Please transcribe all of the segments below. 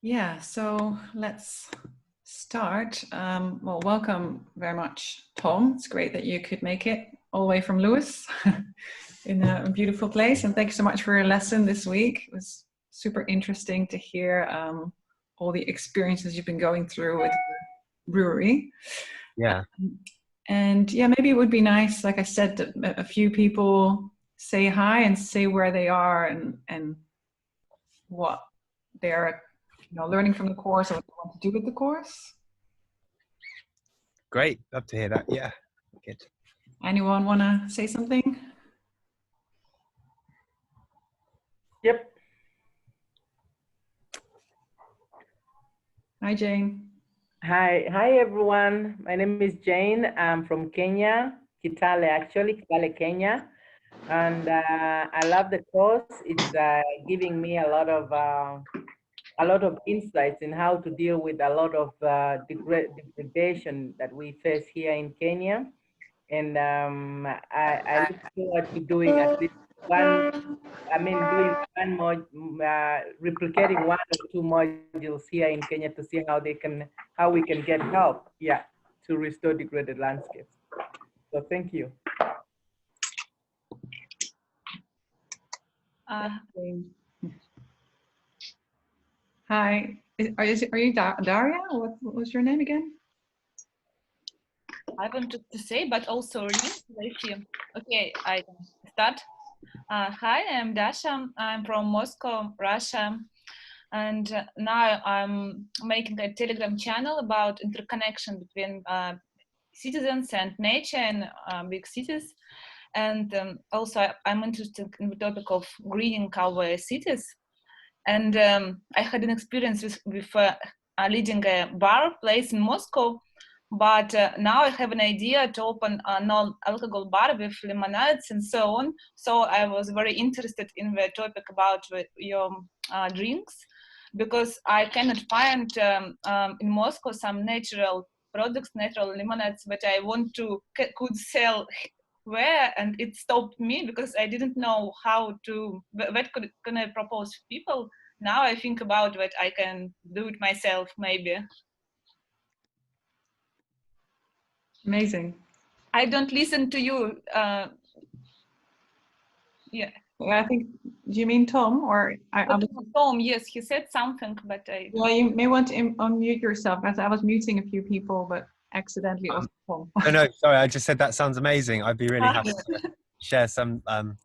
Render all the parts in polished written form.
Yeah, so let's start. Well, welcome very much, Tom. It's great that you could make it all the way from Lewis in a beautiful place. And thank you so much for your lesson this week. It was super interesting to hear all the experiences you've been going through with the brewery. Yeah. And yeah, maybe it would be nice, like I said, that a few people say hi and say where they are and what they're learning from the course or what they want to do with the course. Great. Love to hear that. Yeah. Good. Anyone want to say something? Yep. Hi, Jane. Hi everyone. My name is Jane. I'm from Kenya, Kitale actually, Kitale, Kenya. And I love the course. It's giving me a lot of insights in how to deal with a lot of degradation that we face here in Kenya. And I look forward to doing at least doing one more, replicating one or two modules here in Kenya to see how we can get help, to restore degraded landscapes. So thank you. Hi, are you Daria? What was your name again? I wanted to say, but also read. Okay, I can start. Hi, I'm Dasha. I'm from Moscow, Russia. And now I'm making a Telegram channel about interconnection between citizens and nature in big cities. And also I'm interested in the topic of greening our cities. And I had an experience with leading a bar place in Moscow. But now I have an idea to open a non-alcohol bar with lemonades and so on. So I was very interested in the topic about your drinks, because I cannot find in Moscow some natural products, natural lemonades that I want to could sell where, and it stopped me because I didn't know how to, what can I propose to people. Now I think about that I can do it myself, maybe. Amazing. I don't listen to you. Yeah. I think, do you mean Tom or Tom? Yes, he said something, but Well, you may want to unmute yourself, as I was muting a few people, but accidentally also Tom. No, sorry. I just said that sounds amazing. I'd be really happy to share some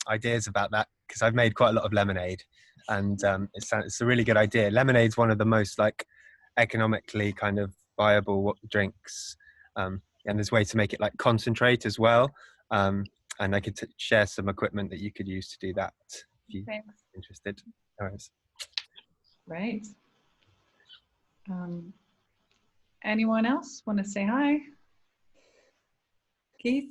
ideas about that, because I've made quite a lot of lemonade, and it's a really good idea. Lemonade's one of the most economically kind of viable drinks. And there's a way to make it concentrate as well. And I could share some equipment that you could use to do that if you're interested. All right. Right. Anyone else want to say hi? Keith?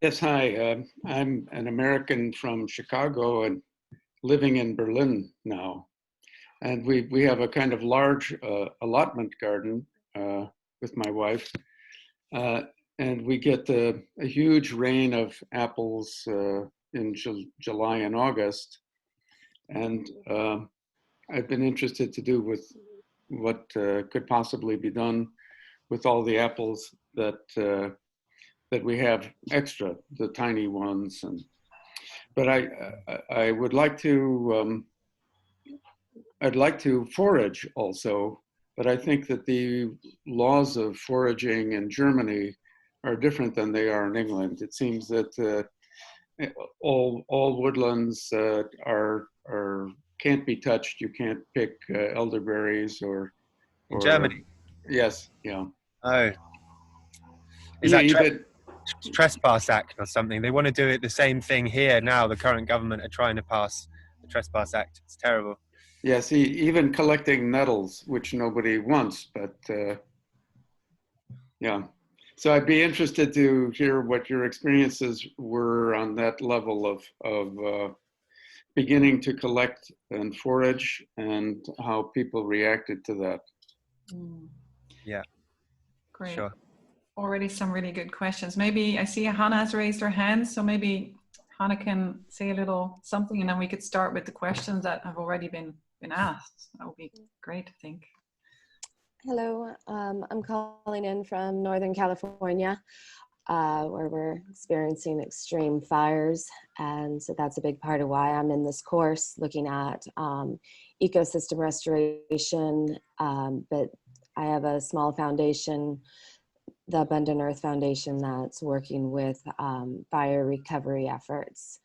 Yes, hi. I'm an American from Chicago and living in Berlin now. And we have a kind of large allotment garden with my wife. And we get a huge rain of apples in July and August. And I've been interested to do with what could possibly be done with all the apples that we have extra, the tiny ones. But I would like to, I'd like to forage also, but I think that the laws of foraging in Germany are different than they are in England. It seems that all woodlands can't be touched. You can't pick elderberries or in Germany. Yes, yeah. Oh, is that Trespass Act or something? They want to do it the same thing here now. The current government are trying to pass the Trespass Act. It's terrible. Yes, even collecting nettles, which nobody wants, but yeah. So I'd be interested to hear what your experiences were on that level of beginning to collect and forage, and how people reacted to that. Yeah. Great. Sure. Already some really good questions. Maybe I see Hannah has raised her hand, so maybe Hannah can say a little something, and then we could start with the questions that have already been been asked. That would be great, I think. Hello, I'm calling in from Northern California, where we're experiencing extreme fires. And so that's a big part of why I'm in this course, looking at ecosystem restoration. But I have a small foundation, the Abundant Earth Foundation, that's working with fire recovery efforts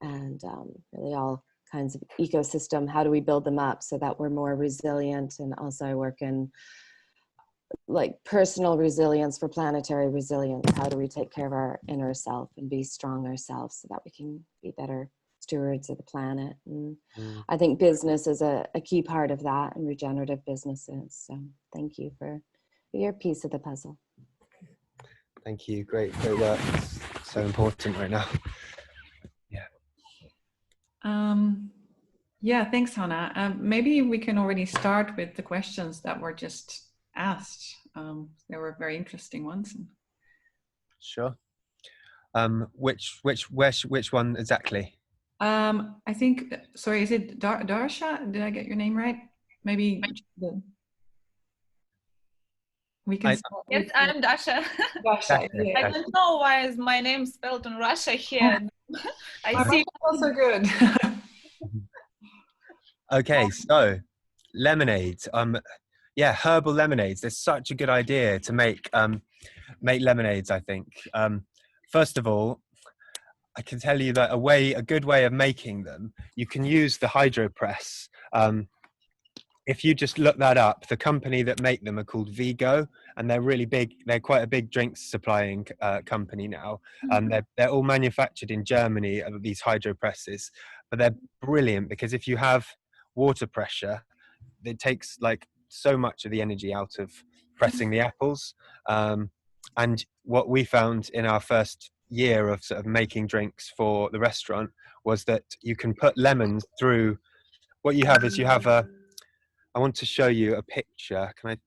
and really all kinds of ecosystem. How do we build them up so that we're more resilient? And also I work in like personal resilience for planetary resilience. How do we take care of our inner self and be strong ourselves so that we can be better stewards of the planet? And I think business is a key part of that, and regenerative businesses. So thank you for your piece of the puzzle. Thank you. Great work. It's so important right now. Yeah, thanks, Hannah. Maybe we can already start with the questions that were just asked. They were very interesting ones. Sure. Which one exactly? I think, sorry, is it Darsha? Did I get your name right? Maybe we can start. Yes, I'm Dasha. Darsha, yeah. I don't know why is my name spelled in Russia here. I see. Also good. Okay, so lemonades. Yeah, herbal lemonades. It's such a good idea to make lemonades, I think. First of all, I can tell you that a good way of making them, you can use the hydropress. If you just look that up, the company that make them are called Vigo, and they're really big. They're quite a big drinks supplying company now. They're all manufactured in Germany, these hydropresses, but they're brilliant because if you have water pressure, it takes like so much of the energy out of pressing the apples. And what we found in our first year of sort of making drinks for the restaurant was that you can put lemons through. What you have is you have I want to show you a picture. I can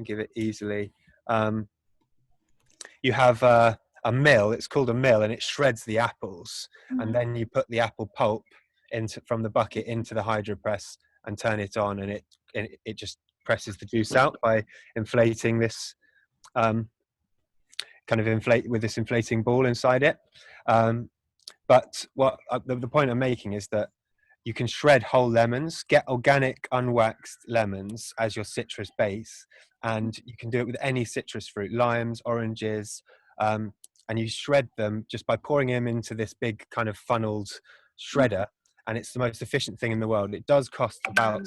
give it easily. You have a mill. It's called a mill, and it shreds the apples, and then you put the apple pulp from the bucket into the hydropress and turn it on, and it just presses the juice out by inflating this with this inflating ball inside it. But what the point I'm making is that you can shred whole lemons, get organic unwaxed lemons as your citrus base, and you can do it with any citrus fruit, limes, oranges, and you shred them just by pouring them into this big kind of funneled shredder, and it's the most efficient thing in the world. It does cost about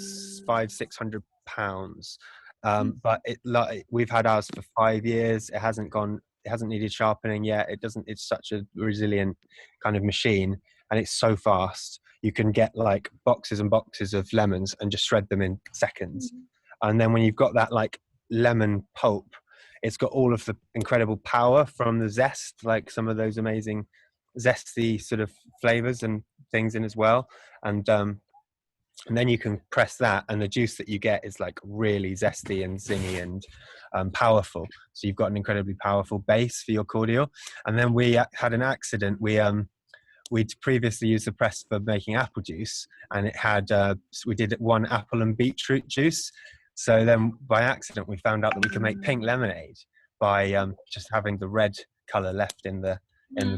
£500-600, but we've had ours for 5 years. It hasn't needed sharpening yet. It's such a resilient kind of machine, and it's so fast. You can get like boxes and boxes of lemons and just shred them in seconds. And then when you've got that like lemon pulp, it's got all of the incredible power from the zest, like some of those amazing zesty sort of flavors and things in as well. And then you can press that, and the juice that you get is like really zesty and zingy and powerful. So you've got an incredibly powerful base for your cordial. And then we had an accident. We'd previously used the press for making apple juice, and it had we did one apple and beetroot juice. So then by accident we found out that we could make pink lemonade by just having the red color left in the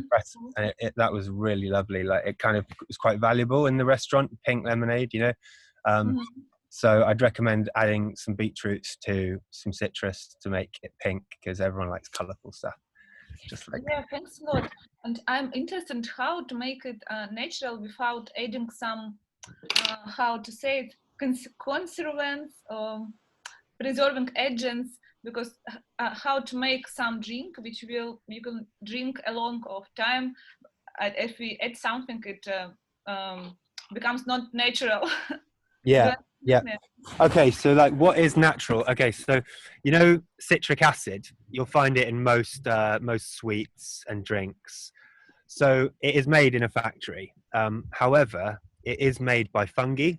press, and that was really lovely. Like it kind of was quite valuable in the restaurant, pink lemonade, you know. So I'd recommend adding some beetroots to some citrus to make it pink, because everyone likes colorful stuff. Yeah, thanks a lot. And I'm interested in how to make it natural without adding some, how to say it, conservants or preserving agents, because how to make some drink which you can drink a long of time, if we add something, it becomes not natural. Yeah. Okay, so like what is natural? Okay, so you know citric acid, you'll find it in most sweets and drinks. So it is made in a factory. However, it is made by fungi.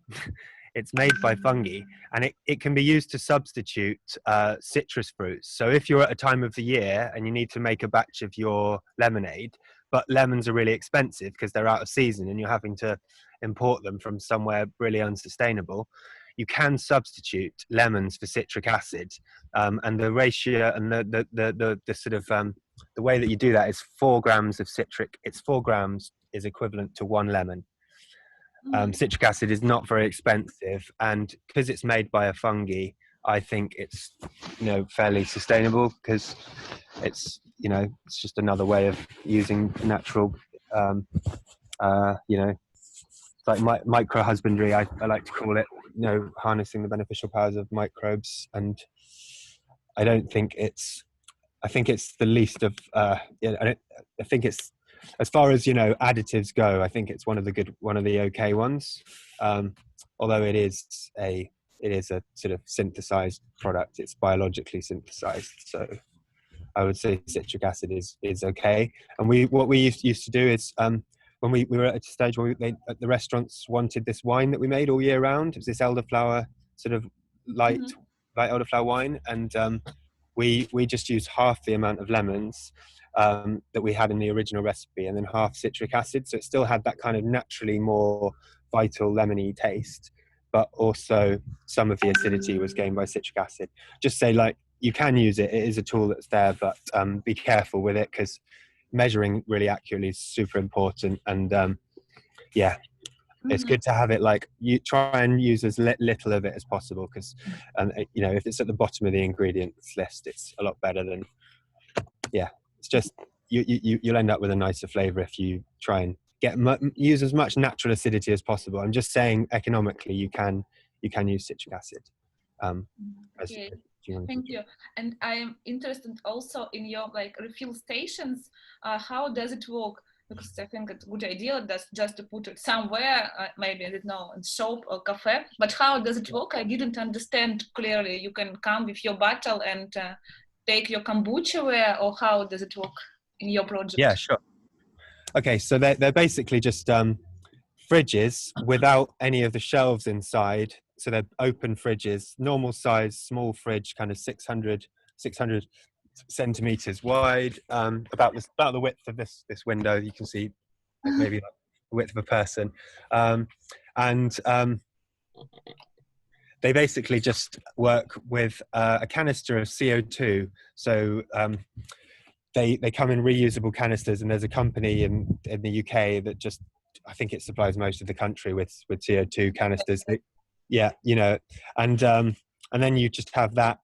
It's made by fungi, and it can be used to substitute citrus fruits. So if you're at a time of the year and you need to make a batch of your lemonade, but lemons are really expensive because they're out of season and you're having to import them from somewhere really unsustainable, you can substitute lemons for citric acid, and the ratio and the sort of the way that you do that is 4 grams of citric. It's 4 grams is equivalent to 1 lemon. Citric acid is not very expensive, and because it's made by a fungi, I think it's, you know, fairly sustainable, because it's, you know, it's just another way of using natural, you know, like micro husbandry, I like to call it, you know, harnessing the beneficial powers of microbes. And I don't think it's, I think it's the least of, yeah, I think it's, as far as, you know, additives go, I think it's one of the okay ones. Although it is a sort of synthesized product. It's biologically synthesized. So I would say citric acid is okay. And what we used to do is, when we were at a stage where the restaurants wanted this wine that we made all year round. It was this elderflower, sort of light elderflower wine. And we just used half the amount of lemons that we had in the original recipe, and then half citric acid. So it still had that kind of naturally more vital lemony taste, but also some of the acidity was gained by citric acid. Just say, like, you can use it. It is a tool that's there, but be careful with it, because measuring really accurately is super important. And yeah, it's good to have it, like, you try and use as little of it as possible, because you know, if it's at the bottom of the ingredients list, it's a lot better than, yeah, it's just you'll end up with a nicer flavor if you try and use as much natural acidity as possible. I'm just saying, economically, you can use citric acid. Okay. Thank you. And I am interested also in your, like, refill stations. How does it work? Because I think it's a good idea that's just to put it somewhere, maybe, I don't know, in shop or cafe. But how does it work? I didn't understand clearly. You can come with your bottle and take your kombucha where, or how does it work in your project? Yeah, sure. Okay, so they're basically just fridges without any of the shelves inside. So they're open fridges, normal size, small fridge, kind of 600 centimeters wide, about the width of this window. You can see maybe like the width of a person, and they basically just work with a canister of CO2. So they come in reusable canisters, and there's a company in the UK that just, I think it supplies most of the country with CO2 canisters. Yeah, you know, and then you just have that.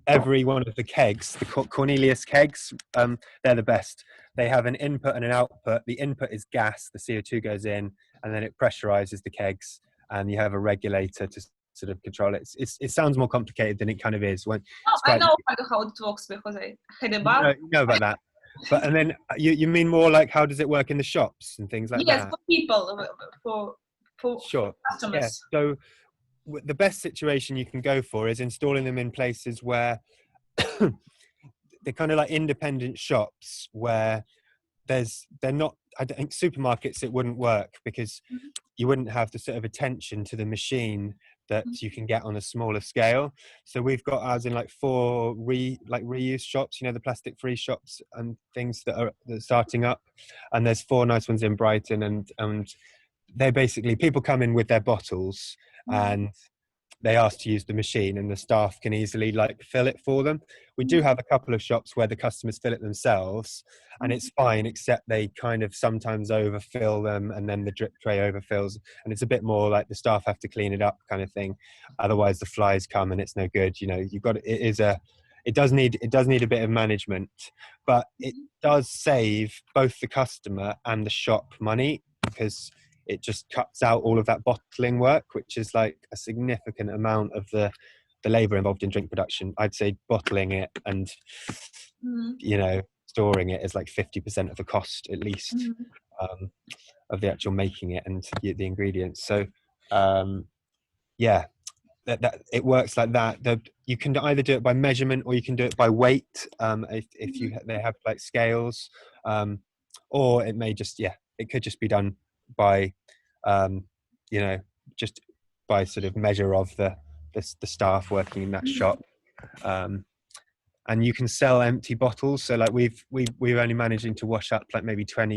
Every one of the kegs, the Cornelius kegs, they're the best. They have an input and an output. The input is gas, the CO2 goes in, and then it pressurizes the kegs, and you have a regulator to sort of control it. It sounds more complicated than it kind of is. I know how it works, because I had about. You know about that. But and then you mean more like, how does it work in the shops and things like that? Yes, for people, for sure. customers. Yeah. So the best situation you can go for is installing them in places where they're kind of like independent shops, where they're not, I don't think supermarkets, it wouldn't work, because you wouldn't have the sort of attention to the machine that you can get on a smaller scale. So we've got ours in like 4 reuse shops, you know, the plastic free shops and things that are starting up, and there's 4 nice ones in Brighton, and they basically, people come in with their bottles and they ask to use the machine, and the staff can easily like fill it for them. We do have a couple of shops where the customers fill it themselves, and it's fine, except they kind of sometimes overfill them, and then the drip tray overfills, and it's a bit more like the staff have to clean it up kind of thing. Otherwise the flies come and it's no good. You know, it does need a bit of management, but it does save both the customer and the shop money, because it just cuts out all of that bottling work, which is like a significant amount of the labor involved in drink production. I'd say bottling it and, you know, storing it is like 50% of the cost, at least, of the actual making it and the ingredients. So, yeah, that it works like that. You can either do it by measurement, or you can do it by weight, if they have like scales, or it may just, it could just be done by you know, just by sort of measure of the staff working in that shop. And you can sell empty bottles. So like we've only managing to wash up like maybe 10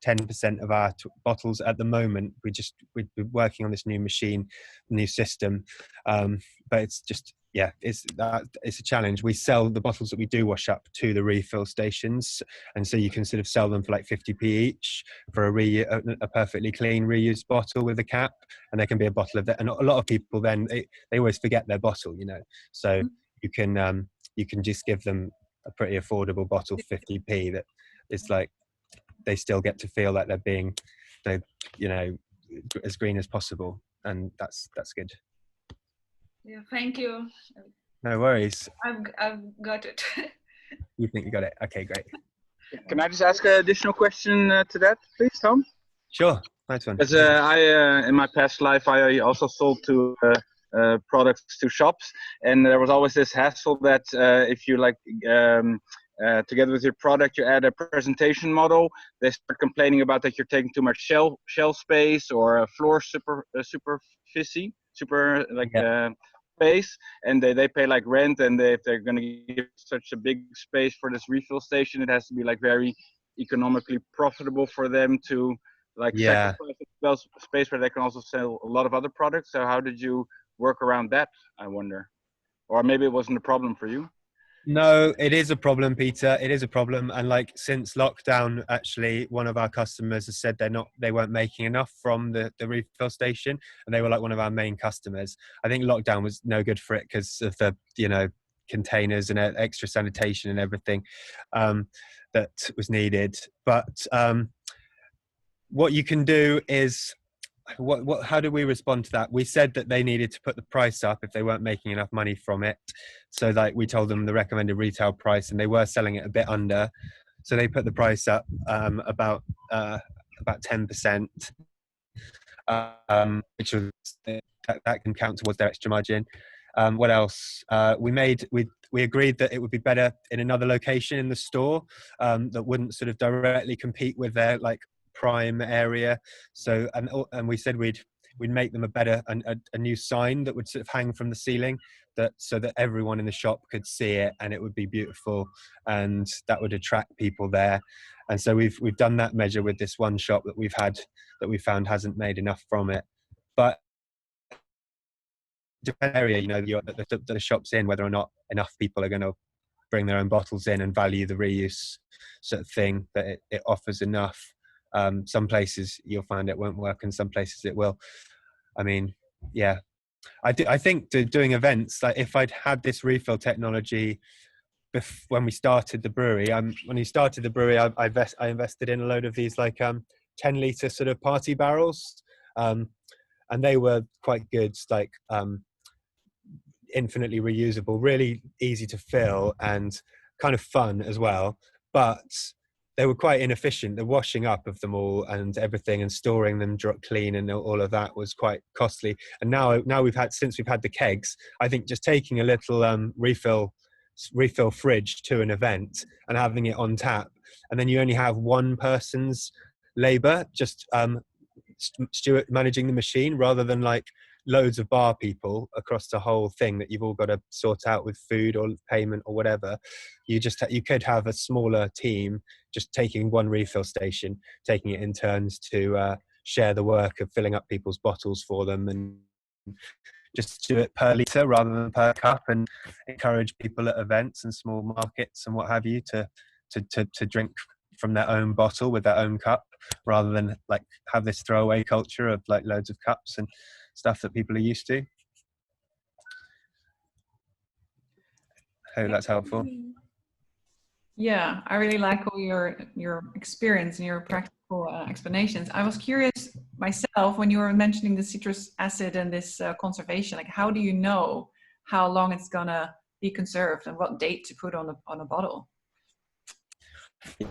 10% of our bottles at the moment. We're working on this new machine, new system, but it's just, yeah, it's a challenge. We sell the bottles that we do wash up to the refill stations, and so you can sort of sell them for like 50p each for a perfectly clean reused bottle with a cap, and there can be a bottle of that. And a lot of people then they always forget their bottle, you know, so you can just give them a pretty affordable bottle for 50p that is like, they still get to feel like they're being, you know, as green as possible, and that's good. Yeah, thank you. No worries. I've got it. You think you got it? Okay, great. Can I just ask an additional question to that, please, Tom? Sure, nice one. Because in my past life, I also sold to products to shops, and there was always this hassle that if you together with your product, you add a presentation model, they start complaining about that you're taking too much shelf space or floor superficie, space, and they pay like rent, and if they're going to give such a big space for this refill station, it has to be like very economically profitable for them to sacrifice space where they can also sell a lot of other products. So how did you work around that, I wonder? Or maybe it wasn't a problem for you? No, it is a problem, Peter. It is a problem. And like since lockdown, actually, one of our customers has said they weren't making enough from the refill station, and they were like one of our main customers. I think lockdown was no good for it because of the, you know, containers and extra sanitation and everything that was needed. But what you can do is, how do we respond to that? We said that they needed to put the price up if they weren't making enough money from it. So like we told them the recommended retail price, and they were selling it a bit under. So they put the price up about 10%, which was that can count towards their extra margin. What else? We agreed that it would be better in another location in the store that wouldn't sort of directly compete with their like prime area. So and we said we'd make them a new sign that would sort of hang from the ceiling, so that everyone in the shop could see it, and it would be beautiful, and that would attract people there. And so we've done that measure with this one shop that we found hasn't made enough from it. But different area, you know, the shop's in, whether or not enough people are going to bring their own bottles in and value the reuse sort of thing, that it offers enough. Some places you'll find it won't work, and some places it will. I mean, yeah, I think doing events, like if I'd had this refill technology when we started the brewery, I invested in a load of these like 10-litre sort of party barrels, and they were quite good, like infinitely reusable, really easy to fill, and kind of fun as well. But they were quite inefficient. The washing up of them all and everything, and storing them clean and all of that was quite costly. And now since we've had the kegs, I think just taking a little refill fridge to an event and having it on tap, and then you only have one person's labor just Stuart managing the machine, rather than like loads of bar people across the whole thing that you've all got to sort out with food or payment or whatever. You could have a smaller team just taking one refill station, taking it in turns to share the work of filling up people's bottles for them, and just do it per litre rather than per cup, and encourage people at events and small markets and what have you to drink from their own bottle with their own cup, rather than like have this throwaway culture of like loads of cups and stuff that people are used to. Hope that's helpful. Yeah, I really like all your experience and your practical explanations. I was curious myself when you were mentioning the citrus acid and this conservation. Like, how do you know how long it's gonna be conserved and what date to put on a bottle?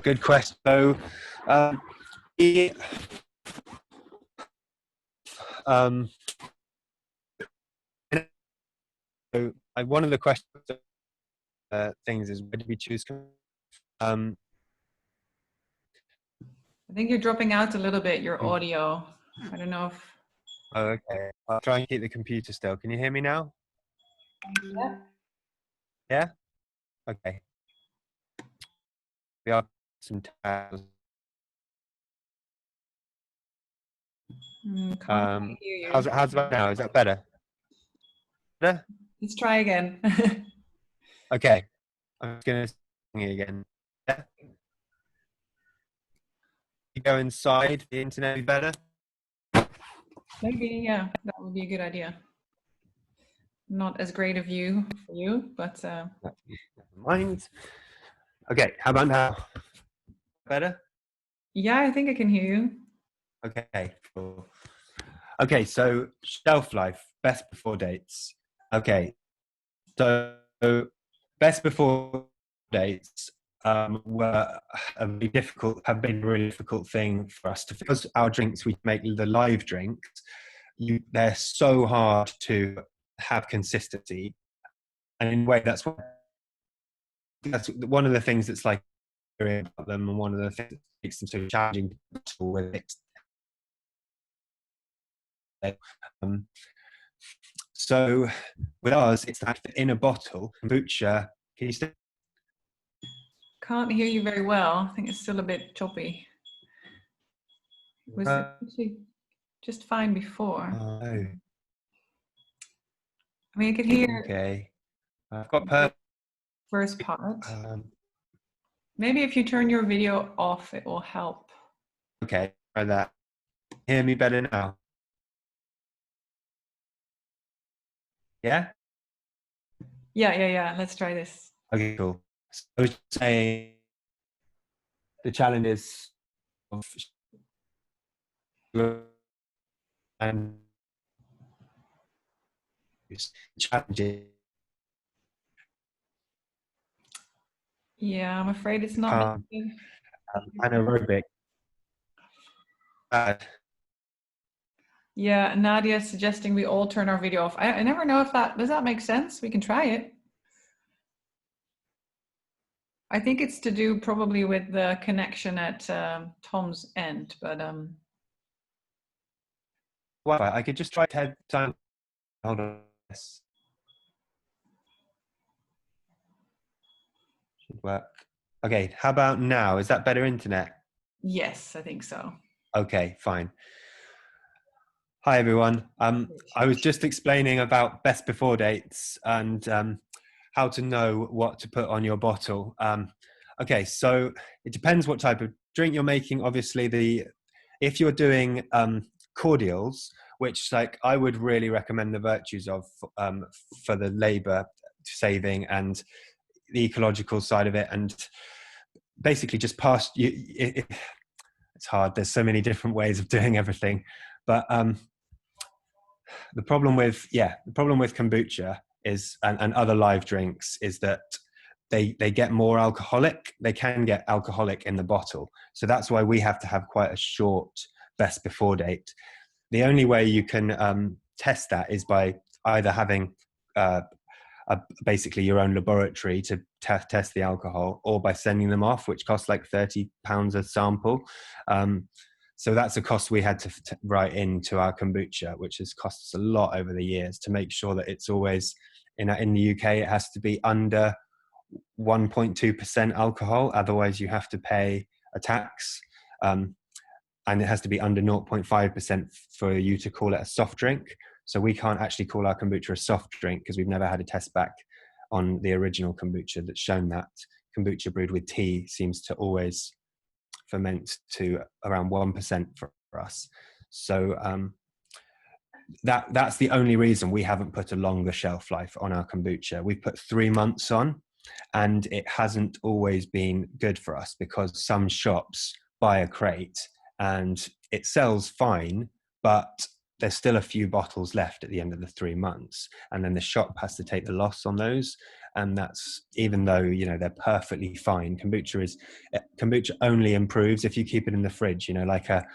Good question. So, one of the questions things is, where do we choose? I think you're dropping out a little bit, your audio. I don't know if... Oh, okay. I'll try and keep the computer still. Can you hear me now? Yeah. Yeah? Okay. We are some tabs. Can't hear you. How's that now? Is that better? Better? Let's try again. Okay. I'm going to sing it again. Yeah. You go inside, the internet be better? Maybe, yeah, that would be a good idea. Not as great a view for you, but Never mind. Okay, how about now? Better? yeah, I think I can hear you. Okay, cool. Okay, so shelf life, best before dates. Okay, so best before dates were have been a really difficult thing for us to, because our drinks, we make the live drinks, they're so hard to have consistency, and in a way that's one of the things that's like about them, and one of the things that makes them so challenging with it. So with ours, it's that in a bottle, kombucha. Can you still? Can't hear you very well. I think it's still a bit choppy. Was it actually just fine before? Oh, I mean, I could hear okay. I've got first part. Maybe if you turn your video off, it will help. okay, try that. Hear me better now? Yeah? Yeah. Let's try this. Okay, cool. So I was saying the challenge is of and challenging. Yeah, I'm afraid it's not. Anaerobic. Yeah, Nadia's suggesting we all turn our video off. I never know if does that make sense? We can try it. I think it's to do probably with the connection at Tom's end, but Wi-Fi. I could just try time. Hold on. Yes. Should work. Okay, how about now? Is that better internet? yes, I think so. Okay, fine. Hi everyone. I was just explaining about best before dates and how to know what to put on your bottle. Okay, so it depends what type of drink you're making. Obviously, if you're doing cordials, which like I would really recommend the virtues of for the labor saving and the ecological side of it, and basically just past you. It's hard. There's so many different ways of doing everything, but the problem with kombucha is and other live drinks is that they get more alcoholic. They can get alcoholic in the bottle, so that's why we have to have quite a short best before date. The only way you can test that is by either having basically your own laboratory to test the alcohol, or by sending them off, which costs like £30 a sample. So that's a cost we had to write into our kombucha, which has cost us a lot over the years to make sure that it's always in the UK. It has to be under 1.2% alcohol, otherwise you have to pay a tax, and it has to be under 0.5% for you to call it a soft drink. So we can't actually call our kombucha a soft drink because we've never had a test back on the original kombucha that's shown that kombucha brewed with tea seems to always ferment to around 1% for us. So that's the only reason we haven't put a longer shelf life on our kombucha. We've put 3 months on, and it hasn't always been good for us because some shops buy a crate and it sells fine, but there's still a few bottles left at the end of the 3 months, and then the shop has to take the loss on those. And that's even though they're perfectly fine. Kombucha only improves if you keep it in the fridge. Like a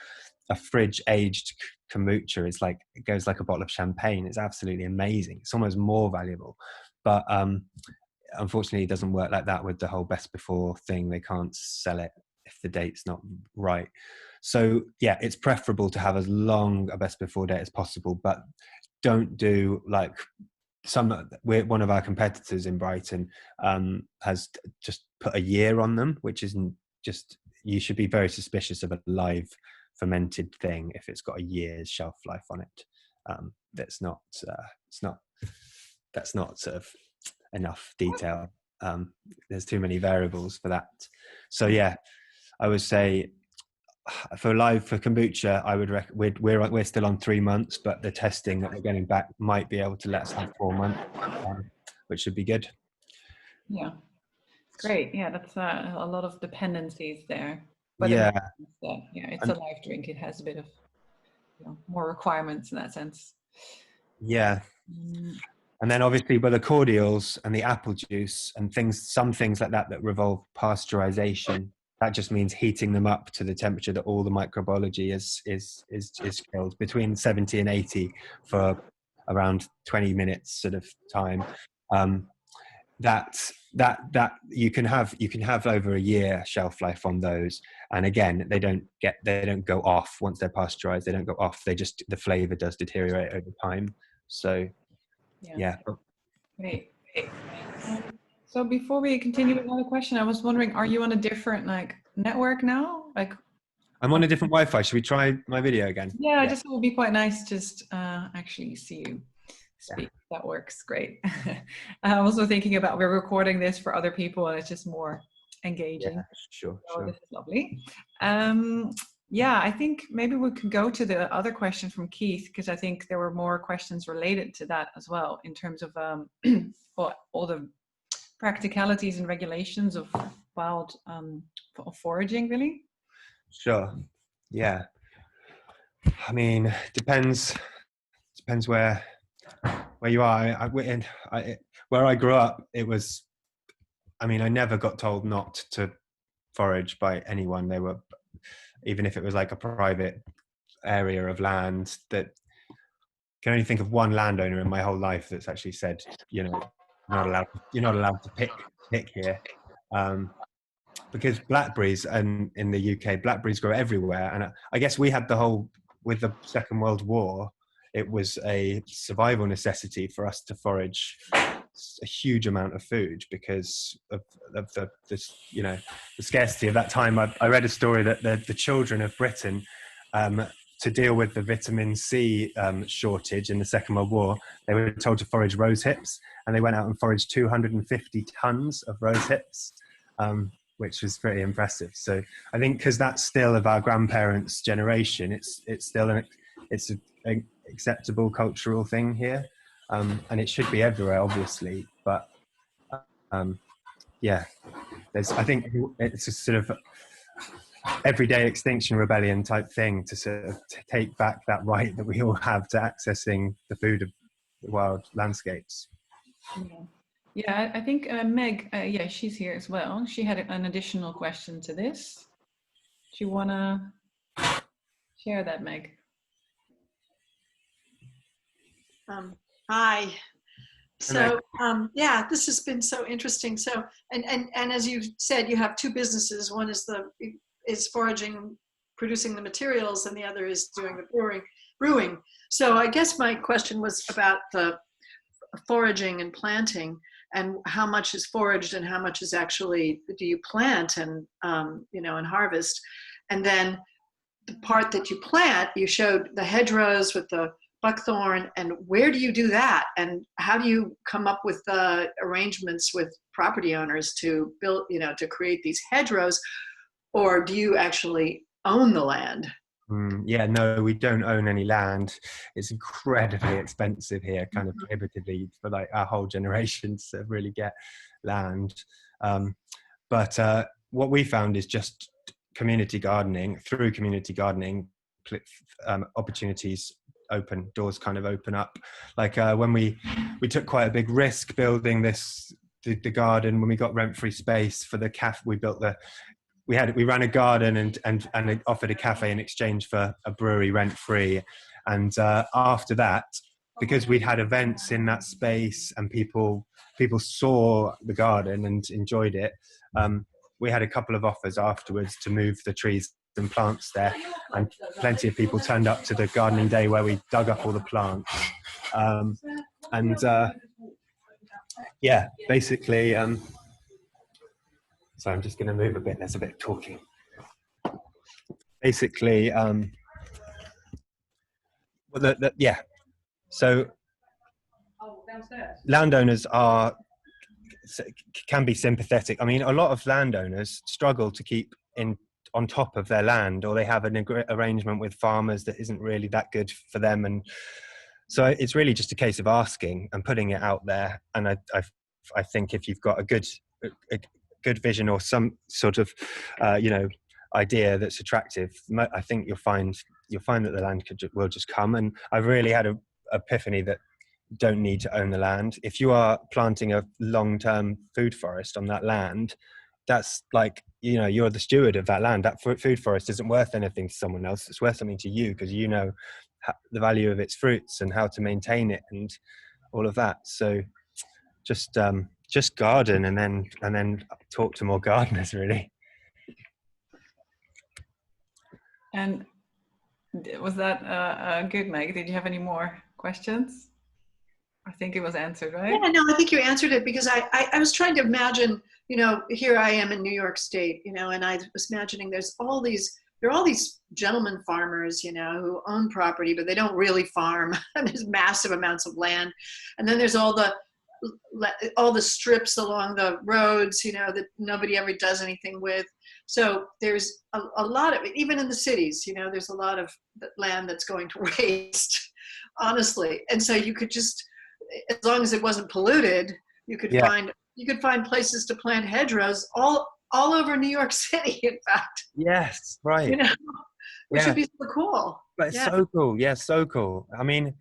fridge aged kombucha is like, it goes like a bottle of champagne. It's absolutely amazing. It's almost more valuable, but unfortunately it doesn't work like that with the whole best before thing. They can't sell it if the date's not right. So yeah, it's preferable to have as long a best before date as possible, but don't do like one of our competitors in Brighton has just put a year on them, which isn't just, you should be very suspicious of a live fermented thing if it's got a year's shelf life on it. That's not sort of enough detail. There's too many variables for that. So yeah, I would say for kombucha, I would we're still on 3 months, but the testing that we're getting back might be able to let us have 4 months, which should be good. Yeah, great. Yeah, that's a lot of dependencies there. But Yeah, it's a live drink. It has a bit of more requirements in that sense. Yeah. And then obviously with the cordials and the apple juice and some things like that revolve pasteurization, that just means heating them up to the temperature that all the microbiology is killed between 70 and 80 for around 20 minutes sort of time. That you can have over a year shelf life on those, and again they don't go off once they're pasteurized. They don't go off. The flavor does deteriorate over time. So yeah. Great. So before we continue with another question, I was wondering, are you on a different network now? I'm on a different Wi-Fi. Should we try my video again? Yeah, I just thought it would be quite nice just actually see you speak. Yeah. That works great. I'm also thinking about we're recording this for other people and it's just more engaging. Yeah, sure. This is lovely. Yeah, I think maybe we could go to the other question from Keith, because I think there were more questions related to that as well in terms of all the practicalities and regulations of wild foraging, really. Sure. Yeah. I mean, depends where you are. Where I grew up, it was, I mean, I never got told not to forage by anyone. They were, even if it was like a private area of land, that can only think of one landowner in my whole life that's actually said, you're not allowed to pick here. Because blackberries, and in the UK, blackberries grow everywhere. And I guess we had with the Second World War, it was a survival necessity for us to forage a huge amount of food because of the scarcity of that time. I read a story that the children of Britain, to deal with the vitamin C shortage in the Second World War, they were told to forage rose hips, and they went out and foraged 250 tons of rose hips, which was pretty impressive. So I think because that's still of our grandparents' generation, it's still an acceptable cultural thing here, and it should be everywhere, obviously. But yeah, I think it's a sort of everyday Extinction Rebellion type thing to sort of take back that right that we all have to accessing the food of the wild landscapes. Yeah, I think Meg, yeah, she's here as well. She had an additional question to this. Do you want to share that, Meg? Hi. So yeah, this has been so interesting. So and as you said, you have two businesses. One is foraging, producing the materials, and the other is doing the brewing. So I guess my question was about the foraging and planting, and how much is foraged and how much is actually do you plant and and harvest. And then the part that you plant, you showed the hedgerows with the buckthorn, and where do you do that, and how do you come up with the arrangements with property owners to build, to create these hedgerows, or do you actually own the land? Yeah, no, we don't own any land. It's incredibly expensive here, kind of prohibitively for like our whole generation to really get land. But what we found is just community gardening. Through community gardening, opportunities doors kind of open up. Like when we took quite a big risk building the garden. When we got rent-free space for the cafe, we ran a garden and offered a cafe in exchange for a brewery rent-free. And after that, because we'd had events in that space and people saw the garden and enjoyed it, we had a couple of offers afterwards to move the trees and plants there, and plenty of people turned up to the gardening day where we dug up all the plants. Yeah, basically, so I'm just going to move a bit, there's a bit of talking. basically, yeah. So landowners can be sympathetic. I mean, a lot of landowners struggle to keep on top of their land, or they have an arrangement with farmers that isn't really that good for them, and so it's really just a case of asking and putting it out there. And I think if you've got a good vision or some sort of idea that's attractive, I think you'll find that the land will just come. And I've really had an epiphany that you don't need to own the land. If you are planting a long-term food forest on that land, that's like, you're the steward of that land. That food forest isn't worth anything to someone else. It's worth something to you, because you know the value of its fruits and how to maintain it and all of that. So just garden and then talk to more gardeners, really. And was that good, Meg? Did you have any more questions? I think it was answered, right? Yeah, no, I think you answered it, because I was trying to imagine, here I am in New York State, and I was imagining there are all these gentlemen farmers, who own property, but they don't really farm. And there's massive amounts of land. And then there's all the strips along the roads, that nobody ever does anything with. So there's a lot of it, even in the cities, there's a lot of land that's going to waste, honestly. And so you could just, as long as it wasn't polluted, you could find places to plant hedgerows all over New York City, in fact. Yes, right. Which would be so cool. But it's so cool. Yeah, so cool. I mean,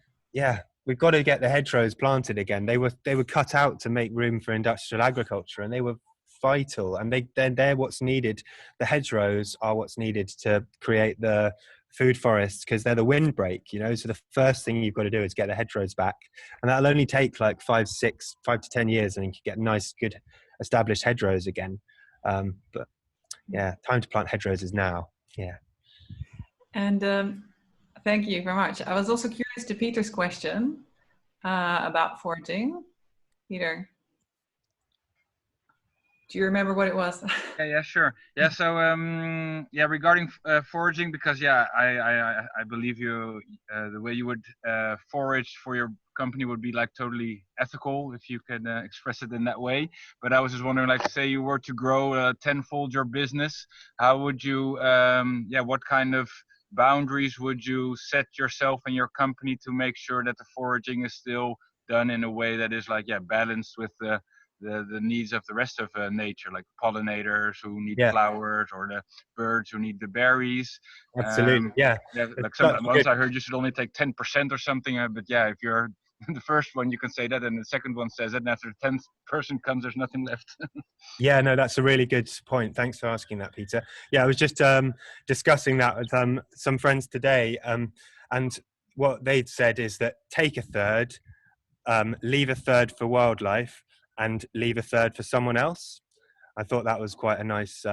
we've got to get the hedgerows planted again. They were cut out to make room for industrial agriculture, and they were vital. And they're what's needed. The hedgerows are what's needed to create the food forests, because they're the windbreak, so the first thing you've got to do is get the hedgerows back, and that'll only take like 5 to 10 years, and you can get nice, good established hedgerows again. But time to plant hedgerows is now. And thank you very much. I was also curious to Peter's question about foraging. Peter, do you remember what it was? Yeah, sure. Yeah, so regarding foraging, because I believe you, the way you would forage for your company would be like totally ethical, if you can express it in that way. But I was just wondering, like, say you were to grow tenfold your business, how would you what kind of boundaries would you set yourself and your company to make sure that the foraging is still done in a way that is like balanced with the needs of the rest of nature, like pollinators who need flowers, or the birds who need the berries? Absolutely. Like once I heard you should only take 10% or something, but if you're the first one, you can say that, and the second one says it, and after the 10th person comes, there's nothing left. No, that's a really good point. Thanks for asking that, Peter. I was just discussing that with some friends today, and what they'd said is that take a third, leave a third for wildlife, and leave a third for someone else. I thought that was quite a nice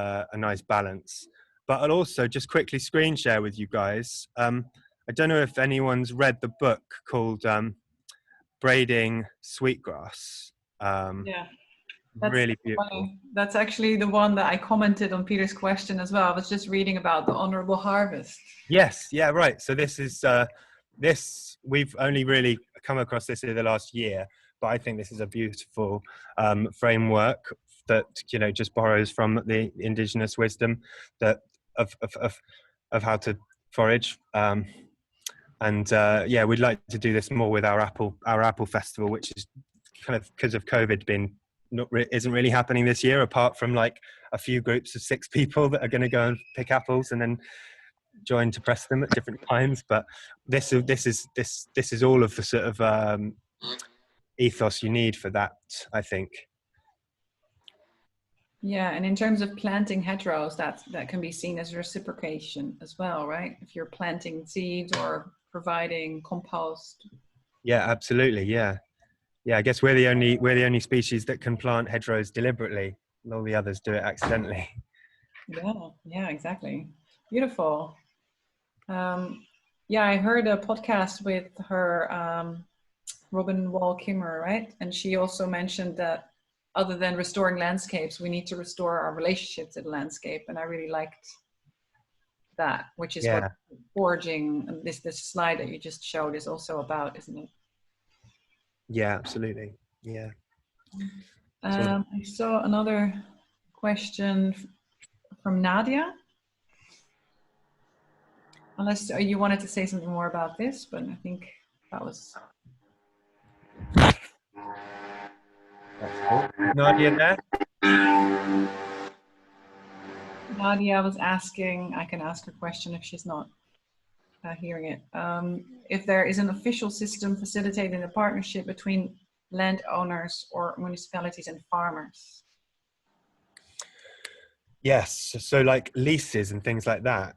balance. But I'll also just quickly screen share with you guys. I don't know if anyone's read the book called Braiding Sweetgrass. That's really beautiful. funny. That's actually the one that I commented on Peter's question as well. I was just reading about the honorable harvest. Yes, right. So this is we've only really come across this in the last year, but I think this is a beautiful framework that just borrows from the indigenous wisdom that of how to forage. We'd like to do this more with our apple festival, which is kind of, because of COVID, isn't really happening this year, apart from like a few groups of 6 people that are going to go and pick apples and then join to press them at different times. But this is all of the sort of ethos you need for that, I think. And in terms of planting hedgerows, that can be seen as reciprocation as well, right? If you're planting seeds or providing compost. Absolutely. I guess we're the only species that can plant hedgerows deliberately, and all the others do it accidentally. Yeah, exactly. Beautiful. I heard a podcast with her, Robin Wall Kimmerer, right? And she also mentioned that other than restoring landscapes, we need to restore our relationship to the landscape. And I really liked that, which is what Yeah. foraging, this slide that you just showed, is also about, isn't it? Yeah, absolutely. Yeah. I saw another question from Nadia. Unless you wanted to say something more about this, but I think that was... That's cool. Nadia there? Nadia was asking, I can ask her question if she's not hearing it. If there is an official system facilitating a partnership between landowners or municipalities and farmers. Yes. So like leases and things like that.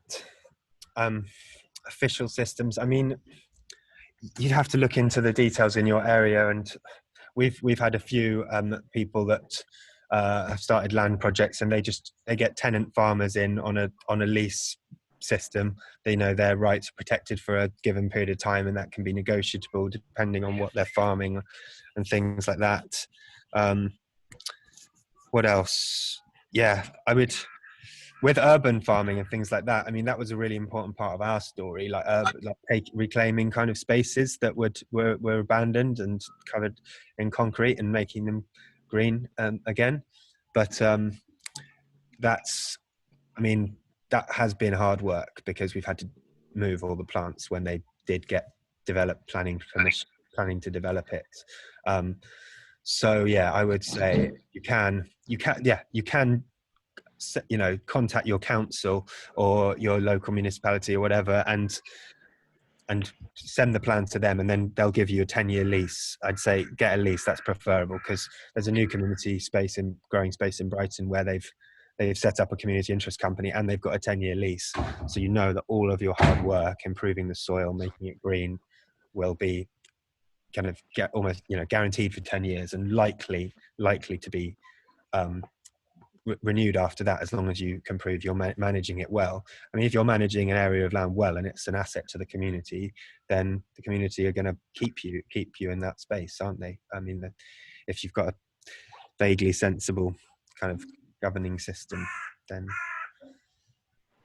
Official systems. I mean, you'd have to look into the details in your area, and we've had a few people that have started land projects, and they get tenant farmers in on a lease system. They know their rights are protected for a given period of time, and that can be negotiable depending on what they're farming and things like that. What else? Yeah, I would, with urban farming and things like that. I mean, that was a really important part of our story, like reclaiming kind of spaces that were abandoned and covered in concrete and making them green again. But I mean, that has been hard work because we've had to move all the plants when they did get developed, planning to develop it. So yeah, I would say you can contact your council or your local municipality or whatever, and send the plans to them, and then they'll give you a 10-year lease. I'd say get a lease, that's preferable, because there's a new community space in growing space in Brighton where they've set up a community interest company, and they've got a 10-year lease. So you know that all of your hard work improving the soil, making it green, will be kind of almost guaranteed for 10 years, and likely to be renewed after that, as long as you can prove you're managing it well. I mean, if you're managing an area of land well and it's an asset to the community, then the community are going to keep you in that space, aren't they? I mean, if you've got a vaguely sensible kind of governing system, then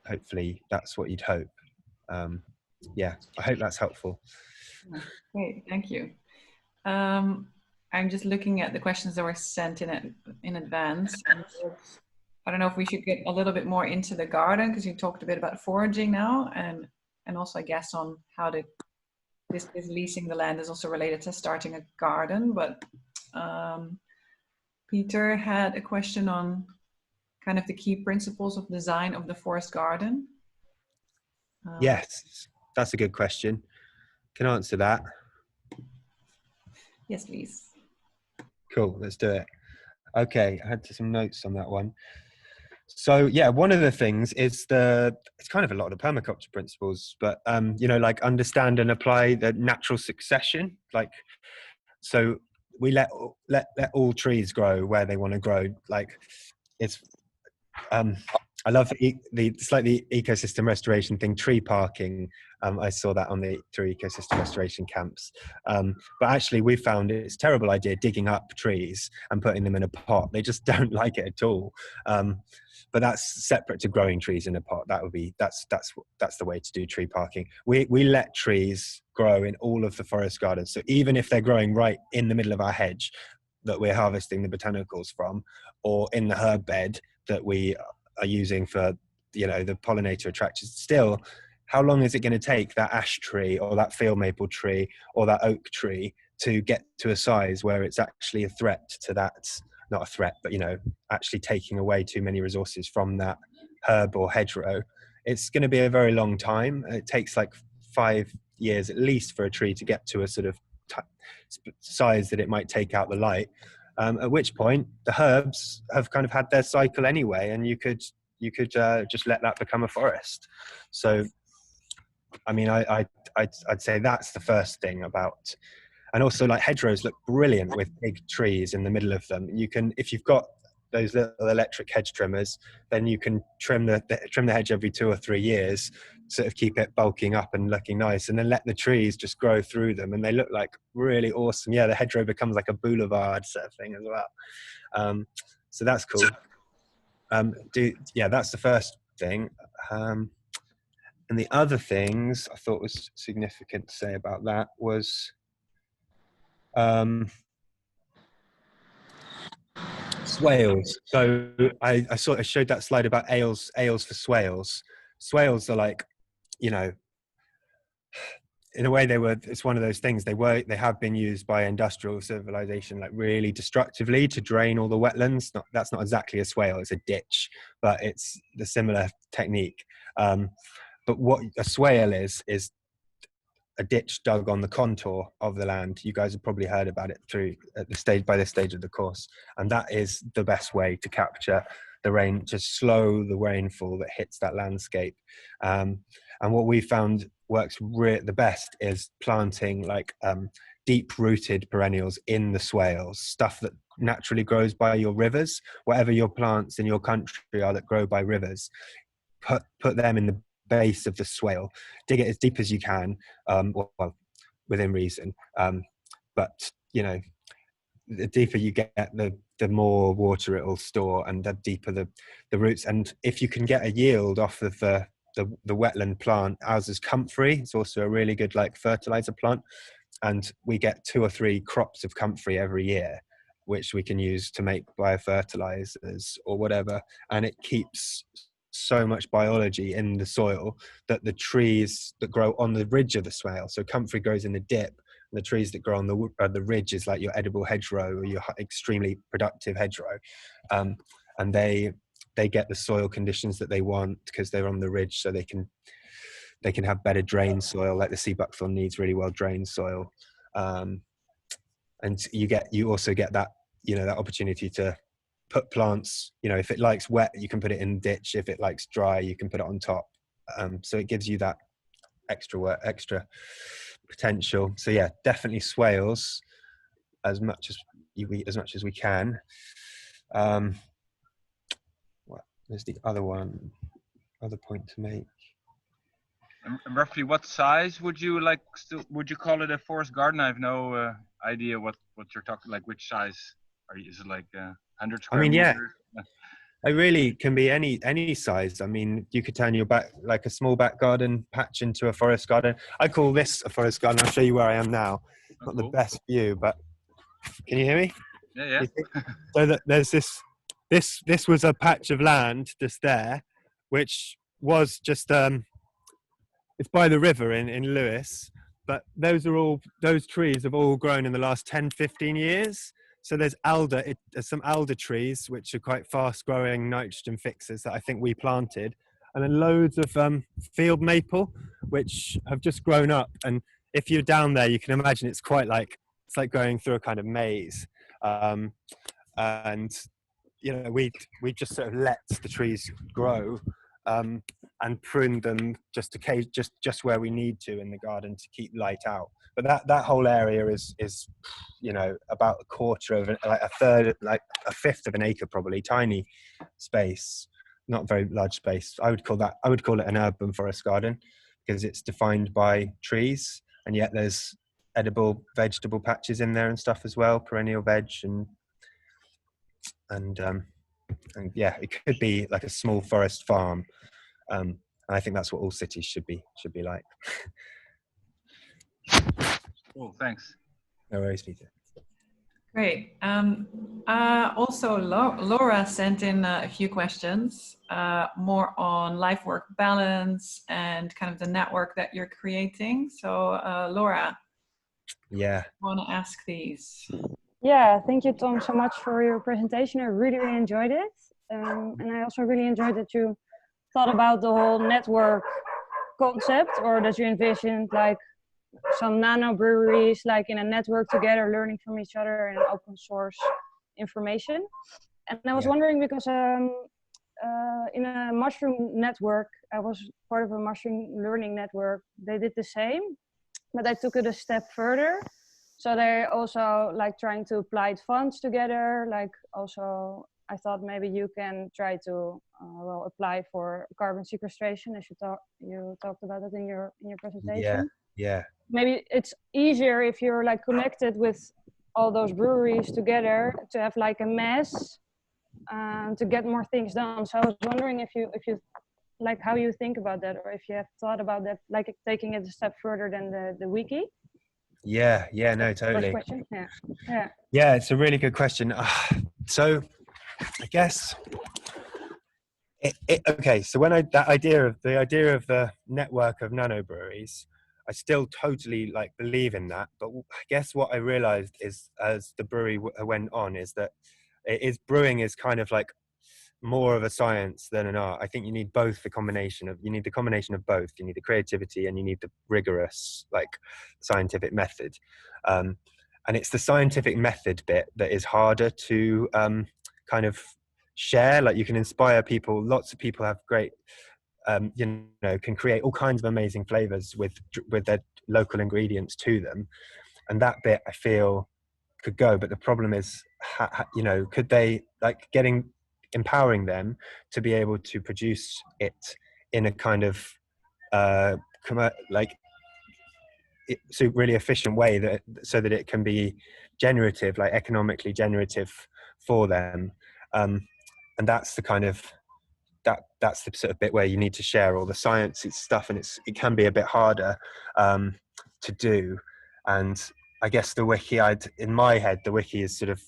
hopefully that's what you'd hope. Yeah, I hope that's helpful. Great, thank you. I'm just looking at the questions that were sent in advance. I don't know if we should get a little bit more into the garden, because you talked a bit about foraging now, and also I guess on how this leasing the land is also related to starting a garden. But Peter had a question on kind of the key principles of design of the forest garden. Yes, that's a good question. Can I answer that? Yes, please. Cool, let's do it. Okay, I had some notes on that one. So yeah, one of the things is it's kind of a lot of the permaculture principles, but like understand and apply the natural succession. Like, so we let all trees grow where they want to grow. Like, it's I love the ecosystem restoration thing, tree parking. I saw that on the Tree Ecosystem Restoration camps. But actually, we found it's a terrible idea digging up trees and putting them in a pot. They just don't like it at all. But that's separate to growing trees in a pot. That's the way to do tree parking. We let trees grow in all of the forest gardens. So even if they're growing right in the middle of our hedge that we're harvesting the botanicals from, or in the herb bed that we are using for the pollinator attractors, still, how long is it going to take that ash tree or that field maple tree or that oak tree to get to a size where it's actually a threat to that, not a threat, but actually taking away too many resources from that herb or hedgerow? It's going to be a very long time. It takes like 5 years at least for a tree to get to a sort of size that it might take out the light. At which point the herbs have kind of had their cycle anyway, and you could just let that become a forest. So, I mean, I'd say that's the first thing about. And also, like, hedgerows look brilliant with big trees in the middle of them. You can, if you've got those little electric hedge trimmers, then you can trim the hedge every 2 or 3 years, sort of keep it bulking up and looking nice, and then let the trees just grow through them, and they look like really awesome. Yeah, the hedgerow becomes like a boulevard sort of thing as well. So that's cool. That's the first thing. And the other things I thought was significant to say about that was swales. So I showed that slide about ales for swales. Swales are like, you know, in a way it's one of those things, they have been used by industrial civilization like really destructively to drain all the wetlands. That's not exactly a swale, it's a ditch, but it's the similar technique. But what a swale is a ditch dug on the contour of the land. You guys have probably heard about it by this stage of the course, and that is the best way to capture the rain, to slow the rainfall that hits that landscape. And what we found works the best is planting like deep-rooted perennials in the swales, stuff that naturally grows by your rivers. Whatever your plants in your country are that grow by rivers, put them in the base of the swale, dig it as deep as you can, well, within reason, but you know, the deeper you get, the more water it will store, and the deeper the roots. And if you can get a yield off of the wetland plant, ours is comfrey. It's also a really good like fertilizer plant, and we get 2 or 3 crops of comfrey every year, which we can use to make biofertilizers or whatever, and it keeps so much biology in the soil that the trees that grow on the ridge of the swale, so comfrey grows in the dip, and the trees that grow on the ridge is like your edible hedgerow or your extremely productive hedgerow, and they get the soil conditions that they want because they're on the ridge, so they can have better drained soil. Like the sea buckthorn needs really well drained soil, and you also get that, you know, that opportunity to put plants, you know, if it likes wet, you can put it in the ditch. If it likes dry, you can put it on top. So it gives you that extra potential. So yeah, definitely swales as much as we can. There's the other point to make. And roughly what size would you call it a forest garden? I have no idea what you're talking, like which size is it, like 100 square meters? Yeah, it really can be any size. I mean, you could turn your like a small back garden patch into a forest garden. I call this a forest garden. I'll show you where I am now. Not cool. The best view, but can you hear me? Yeah. So that there's this was a patch of land just there, which was just it's by the river in Lewis, but those trees have all grown in the last 10-15 years. So there's some alder trees, which are quite fast growing nitrogen fixers that I think we planted. And then loads of field maple, which have just grown up. And if you're down there, you can imagine it's like going through a kind of maze. And, you know, we just sort of let the trees grow and pruned them just where we need to in the garden to keep light out. But that whole area is, you know, about a quarter of a fifth of an acre, probably. Tiny space, not very large space. I would call it an urban forest garden because it's defined by trees, and yet there's edible vegetable patches in there and stuff as well, perennial veg and yeah, it could be like a small forest farm. And I think that's what all cities should be like. Cool, thanks. No worries, Peter. Great. Also, Laura sent in a few questions, more on life-work balance and kind of the network that you're creating. So, Laura, yeah, want to ask these? Yeah, thank you, Tom, so much for your presentation. I really enjoyed it, and I also really enjoyed that you thought about the whole network concept, or that you envisioned like some nano breweries like in a network together, learning from each other and open source information. And I was wondering because in a mushroom network, I was part of a mushroom learning network. They did the same, but they took it a step further. So they're also like trying to apply funds together. Like also, I thought maybe you can try to apply for carbon sequestration, as you talked about it in your presentation. Yeah. Maybe it's easier if you're like connected with all those breweries together to have like a mass to get more things done. So I was wondering if you like how you think about that, or if you have thought about that, like taking it a step further than the wiki. Yeah, no, First totally. question. Yeah. Yeah, it's a really good question. So I guess okay. So when the idea of the network of nano breweries, I still totally like believe in that. But I guess what I realized is, as the brewery went on, is that brewing is kind of like more of a science than an art. I think you need both. You need the combination of both. You need the creativity and you need the rigorous, like, scientific method. And it's the scientific method bit that is harder to kind of share. Like, you can inspire people. Lots of people have great, can create all kinds of amazing flavors with their local ingredients to them. And that bit, I feel, could go. But the problem is, could they, like, empowering them to be able to produce it in a kind of really efficient way, so that it can be generative, like economically generative for them. And that's the kind of that's the sort of bit where you need to share all the science stuff, and it can be a bit harder to do. And I guess the wiki, in my head, the wiki is sort of,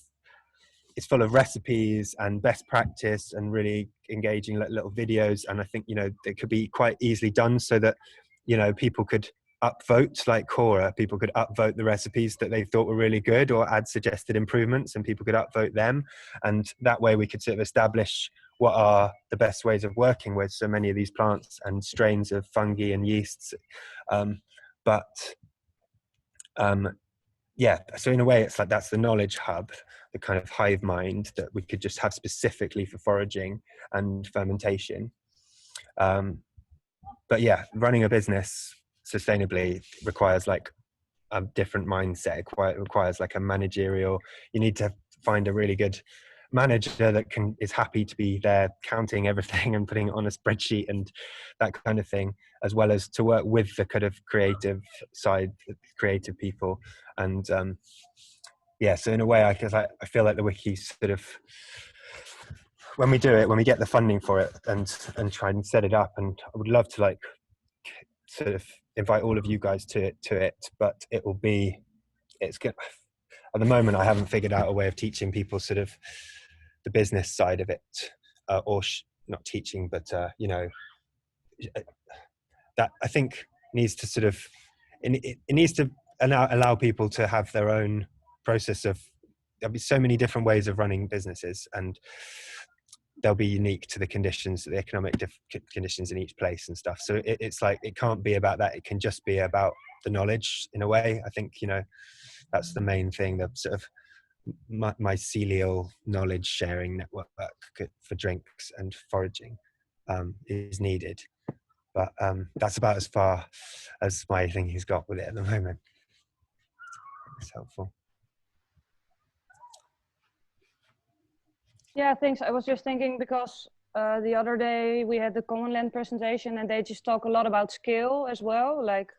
it's full of recipes and best practice and really engaging little videos. And I think, it could be quite easily done so that, people could upvote, like Cora, people could upvote the recipes that they thought were really good, or add suggested improvements, and people could upvote them. And that way we could sort of establish what are the best ways of working with so many of these plants and strains of fungi and yeasts. Yeah, so in a way, it's like that's the knowledge hub, the kind of hive mind that we could just have specifically for foraging and fermentation. But yeah, running a business sustainably requires like a different mindset. It requires like a managerial, you need to find a really good manager that is happy to be there counting everything and putting it on a spreadsheet and that kind of thing, as well as to work with the kind of creative side, creative people. And so in a way, I feel like the wiki sort of, when we get the funding for it and try and set it up, and I would love to like sort of invite all of you guys to it, but it's good. At the moment, I haven't figured out a way of teaching people sort of the business side of it, not teaching, but that I think needs to sort of, it needs to allow people to have their own process of, there'll be so many different ways of running businesses, and they'll be unique to the conditions, the economic conditions in each place and stuff. So it's like, it can't be about that. It can just be about the knowledge in a way. I think, that's the main thing, the sort of mycelial knowledge sharing network for drinks and foraging is needed. But that's about as far as my thinking's got with it at the moment. It's helpful. Yeah, thanks. I was just thinking, because the other day we had the Common Land presentation, and they just talk a lot about scale as well, like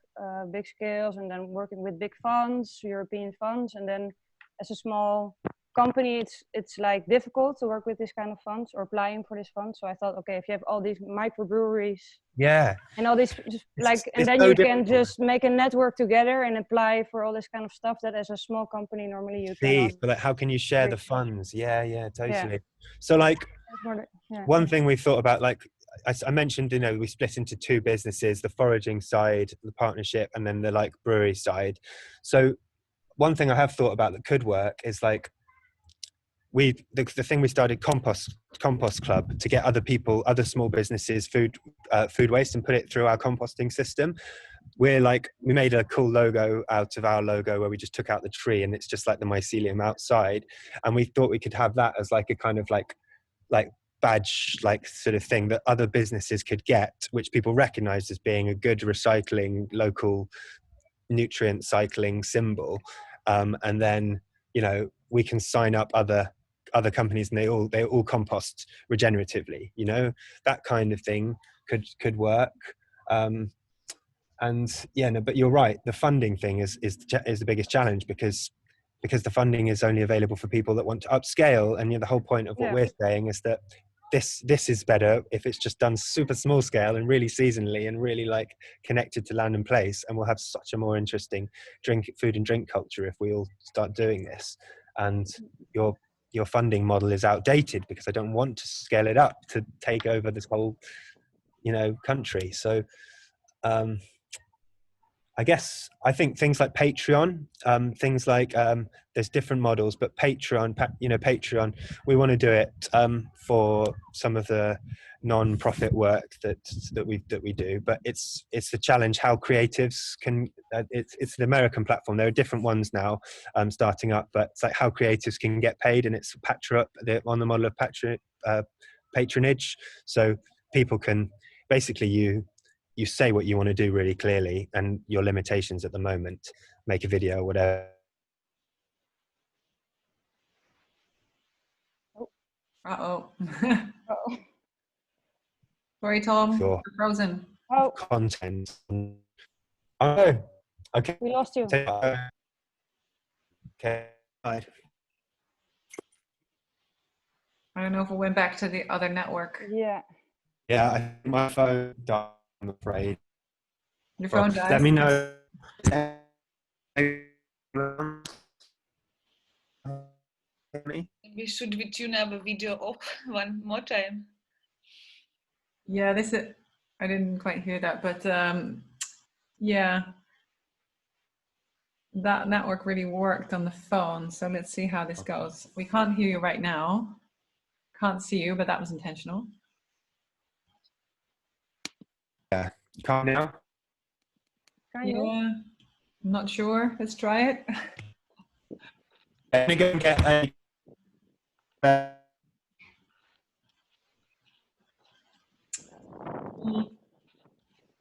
big scales, and then working with big funds, European funds, and then as a small company, it's like difficult to work with this kind of funds or applying for this fund. So I thought, okay, if you have all these microbreweries, and all these and then you can just make a network together and apply for all this kind of stuff that as a small company normally you can. But like, how can you share the funds? Yeah, totally. So like, one thing we thought about, like I mentioned, we split into two businesses: the foraging side, the partnership, and then the like brewery side. So one thing I have thought about that could work is like, the thing we started, compost club, to get other small businesses food waste and put it through our composting system. We made a cool logo out of our logo, where we just took out the tree, and it's just like the mycelium outside. And we thought we could have that as like a kind of like badge, like sort of thing that other businesses could get, which people recognized as being a good recycling, local nutrient cycling symbol. And then we can sign up other companies, and they all compost regeneratively. That kind of thing could work. But you're right, the funding thing is the biggest challenge, because the funding is only available for people that want to upscale. And the whole point of what we're saying is that this is better if it's just done super small scale and really seasonally and really like connected to land and place, and we'll have such a more interesting food and drink culture if we all start doing this. And your funding model is outdated because I don't want to scale it up to take over this whole, country. So I think things like Patreon, things like there's different models, but Patreon, we want to do it for some of the non-profit work that we do. But it's the challenge how creatives can. It's the American platform. There are different ones now starting up, but it's like how creatives can get paid, and it's on the model of patronage. So people can basically you say what you want to do really clearly and your limitations at the moment, make a video or whatever. Uh-oh. Uh-oh. Sorry, Tom. Sure. You're frozen. Oh, Content. Oh, okay. we lost you. Okay. Bye. I don't know if we went back to the other network. Yeah. Yeah, I think my phone died, I'm afraid. Your phone died? Let me know. We should tune up a video up one more time. Yeah, I didn't quite hear that, but yeah, that network really worked on the phone. So let's see how this goes. We can't hear you right now. Can't see you, but that was intentional. Yeah, you can't now? Can you? Yeah, I'm not sure. Let's try it. Let me go and get a...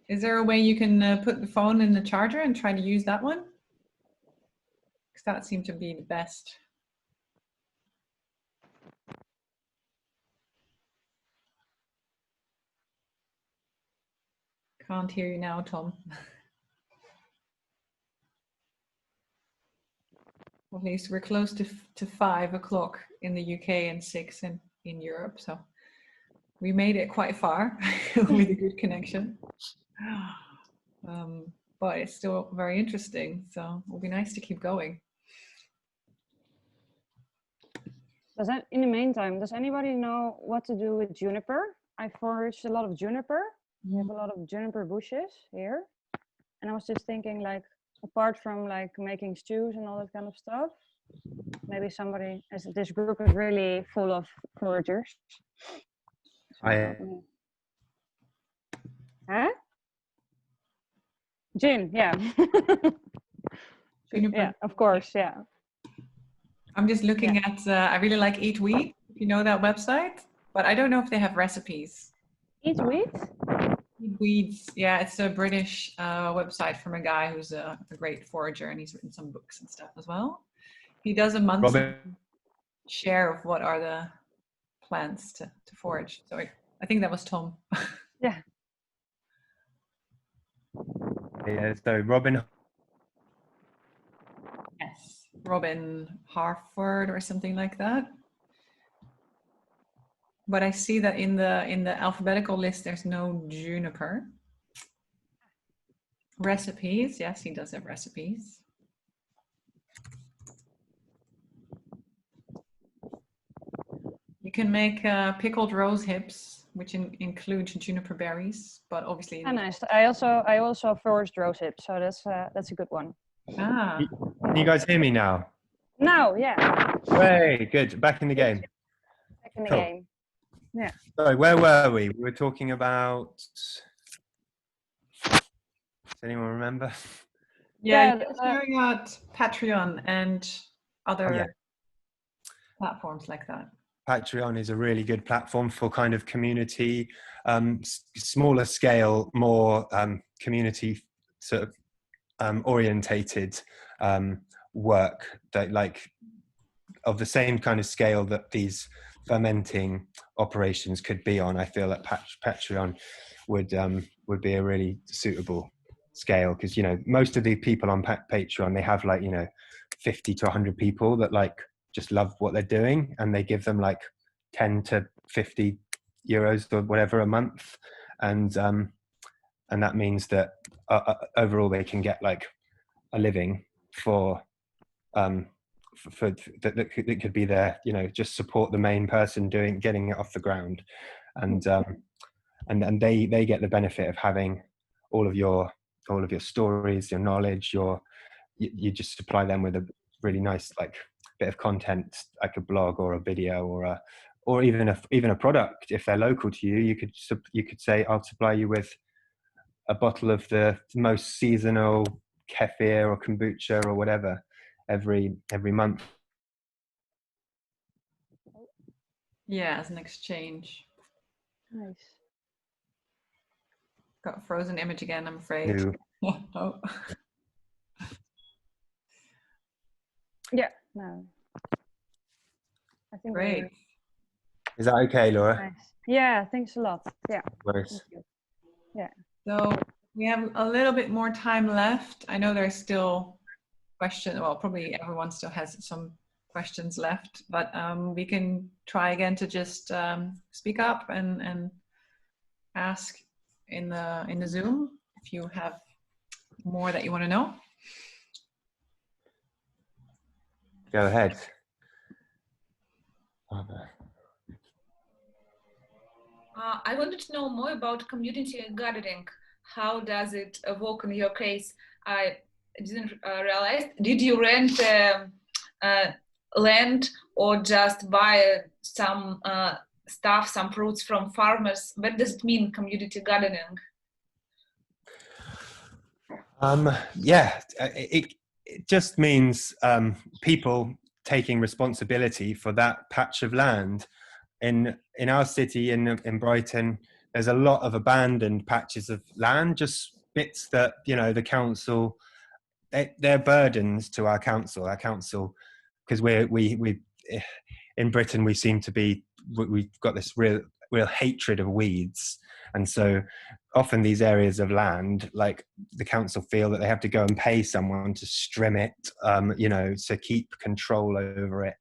Is there a way you can put the phone in the charger and try to use that one? Because that seemed to be the best. Can't hear you now, Tom. At least we're close to 5 o'clock in the UK and 6 in Europe. So we made it quite far with a good connection. But it's still very interesting. So it'll be nice to keep going. In the meantime, does anybody know what to do with juniper? I foraged a lot of juniper. We have a lot of juniper bushes here. And I was just thinking, like, apart from like making stews and all that kind of stuff, maybe somebody, as this group is really full of foragers. Huh? Gin, yeah. Yeah, of course, yeah. I'm just looking at, I really like Eat Wheat, if you know that website, but I don't know if they have recipes. Eat Wheat? Eat Weeds, yeah, it's a British website from a guy who's a great forager, and he's written some books and stuff as well. He does a monthly share of what are the plants to forage. So I think that was Tom. Yeah. Yeah, so Robin. Yes, Robin Harford or something like that. But I see that in the alphabetical list, there's no juniper. Recipes, yes, he does have recipes. You can make pickled rose hips, which include juniper berries, but obviously. Nice. I also foraged rose hips, so that's a good one. Ah. Can you guys hear me now? Now, yeah. Way good. Back in the game. Back in the game. Yeah. Sorry, where were we? We were talking about. Does anyone remember? Yeah, sharing out Patreon and other platforms like that. Patreon is a really good platform for kind of community, smaller scale, more community sort of orientated work that like of the same kind of scale that these fermenting operations could be on. I feel that Patreon would be a really suitable scale, because most of the people on Patreon, they have like 50 to 100 people that like just love what they're doing, and they give them like 10 to 50 euros or whatever a month, and that means that overall they can get like a living for that could be there, you know, just support the main person getting it off the ground, and they get the benefit of having all of your stories, your knowledge, you just supply them with a really nice like bit of content, like a blog or a video or even a product. If they're local to you, you could say, I'll supply you with a bottle of the most seasonal kefir or kombucha or whatever every month. Yeah, as an exchange. Nice. Got a frozen image again, I'm afraid. No. Oh. Yeah, no. I think Great. Is that okay, Laura? nice. Yeah, thanks a lot. Yeah. Nice. Thank you. Yeah. So we have a little bit more time left. I know there's still questions. Well, probably everyone still has some questions left, but we can try again to just speak up and ask in the Zoom if you have more that you want to know. Go ahead. I wanted to know more about community gardening. How does it work in your case? I didn't realize. Did you rent land or just buy some stuff, some fruits from farmers? What does it mean, community gardening? Yeah, it just means people taking responsibility for that patch of land. In our city, in Brighton, there's a lot of abandoned patches of land, just bits that, you know, the council, they're burdens to our council. Our council, because we in Britain, we seem to be, we've got this real hatred of weeds, and so often these areas of land, like the council feel that they have to go and pay someone to strim it, you know, to keep control over it.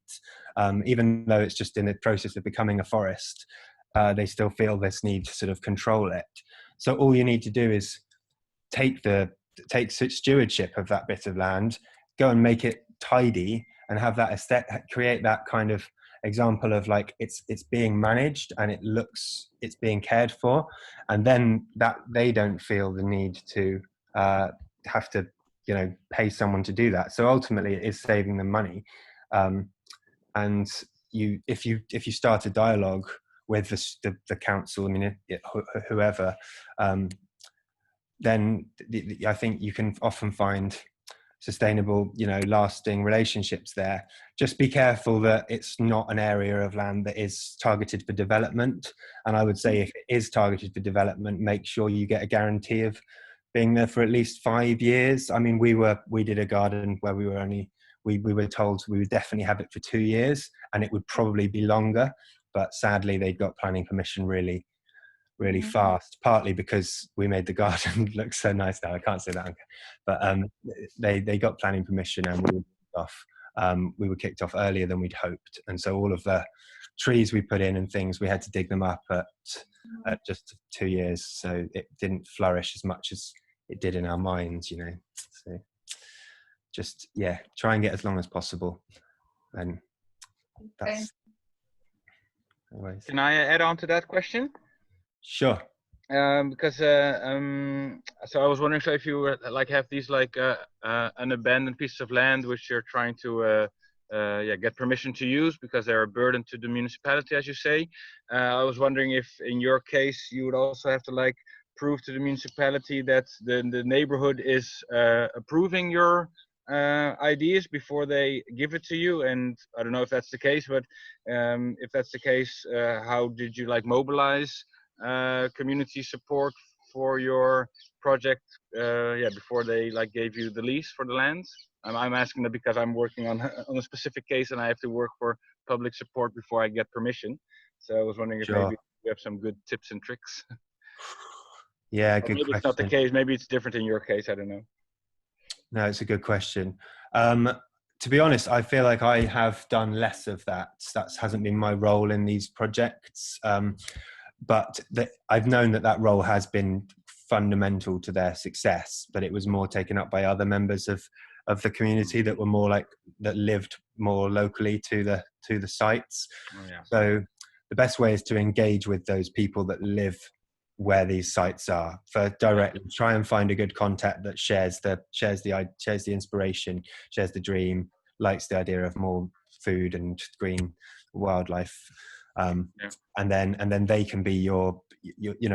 Even though it's just in the process of becoming a forest, they still feel this need to sort of control it. So all you need to do is take stewardship of that bit of land, go and make it tidy, and have that create that kind of example of like it's being managed and it's being cared for, and then that they don't feel the need to have to, you know, pay someone to do that. So ultimately it is saving them money. And if you start a dialogue with the council, I mean, whoever, then I think you can often find sustainable, you know, lasting relationships there. Just be careful that it's not an area of land that is targeted for development. And I would say if it is targeted for development, make sure you get a guarantee of being there for at least 5 years. I mean, we did a garden where we were told we would definitely have it for 2 years, and it would probably be longer. But sadly, they got planning permission really fast, partly because we made the garden look so nice. Now I can't say that, but they got planning permission, and we were kicked off earlier than we'd hoped. And so all of the trees we put in and things, we had to dig them up at just 2 years, so it didn't flourish as much as it did in our minds, you know. So just, yeah, try and get as long as possible, and that's always. Can I add on to that question? Sure. Because so I was wondering, so if you like have these like an abandoned piece of land which you're trying to get permission to use because they're a burden to the municipality, as you say. I was wondering if in your case you would also have to like prove to the municipality that the neighborhood is approving your ideas before they give it to you. And I don't know if that's the case, but if that's the case, how did you like mobilize community support for your project before they like gave you the lease for the land? I'm asking that because I'm working on a specific case and I have to work for public support before I get permission. So I was wondering if maybe you have some good tips and tricks. Yeah, good maybe question. It's not the case. Maybe it's different in your case. I don't know. No, it's a good question. To be honest, I feel like I have done less of that. That hasn't been my role in these projects. but I've known that role has been fundamental to their success, but it was more taken up by other members of the community that were more like, that lived more locally to the sites. Oh, yeah. So the best way is to engage with those people that live where these sites are, for directly try and find a good contact that shares the inspiration, shares the dream, likes the idea of more food and green wildlife, and then they can be your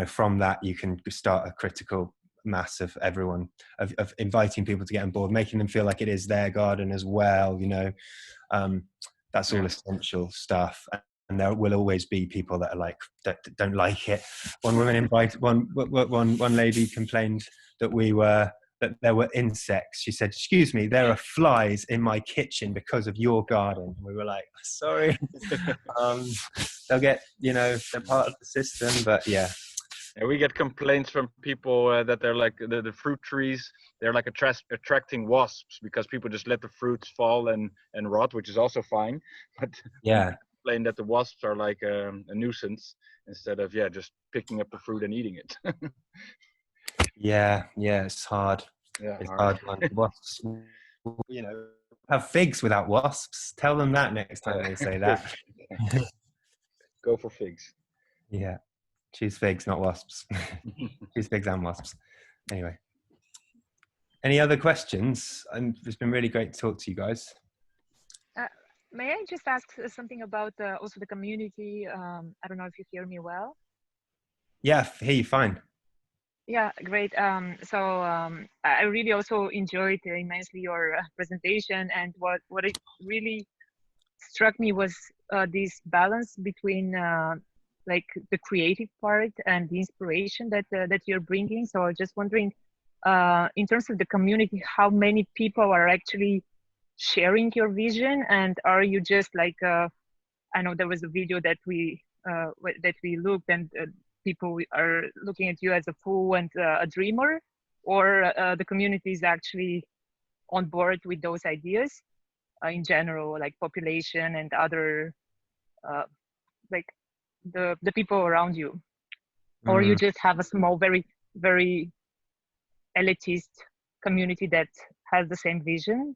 from that you can start a critical mass of everyone, of inviting people to get on board, making them feel like it is their garden as well, that's all essential stuff. And there will always be people that are like that don't like it. One lady complained that there were insects. She said, "Excuse me, there are flies in my kitchen because of your garden." We were like, "Sorry." They'll get, they're part of the system, but yeah. And we get complaints from people that they're like the fruit trees. They're like attracting wasps because people just let the fruits fall and rot, which is also fine. But yeah, complain that the wasps are like a nuisance instead of just picking up the fruit and eating it. yeah, it's hard. Yeah, it's hard. Wasps, have figs without wasps. Tell them that next time they say that. Go for figs. Yeah, choose figs, not wasps. Choose figs and wasps. Anyway, any other questions? It's been really great to talk to you guys. May I just ask something about also the community? I don't know if you hear me well. Yeah, hear you fine. Yeah, great. I really also enjoyed immensely your presentation, and what it really struck me was this balance between like the creative part and the inspiration that you're bringing. So I was just wondering, in terms of the community, how many people are actually sharing your vision, and are you just like I know there was a video that we looked, and people are looking at you as a fool and a dreamer, or the community is actually on board with those ideas in general, like population and other like the people around you, or you just have a small, very very elitist community that has the same vision?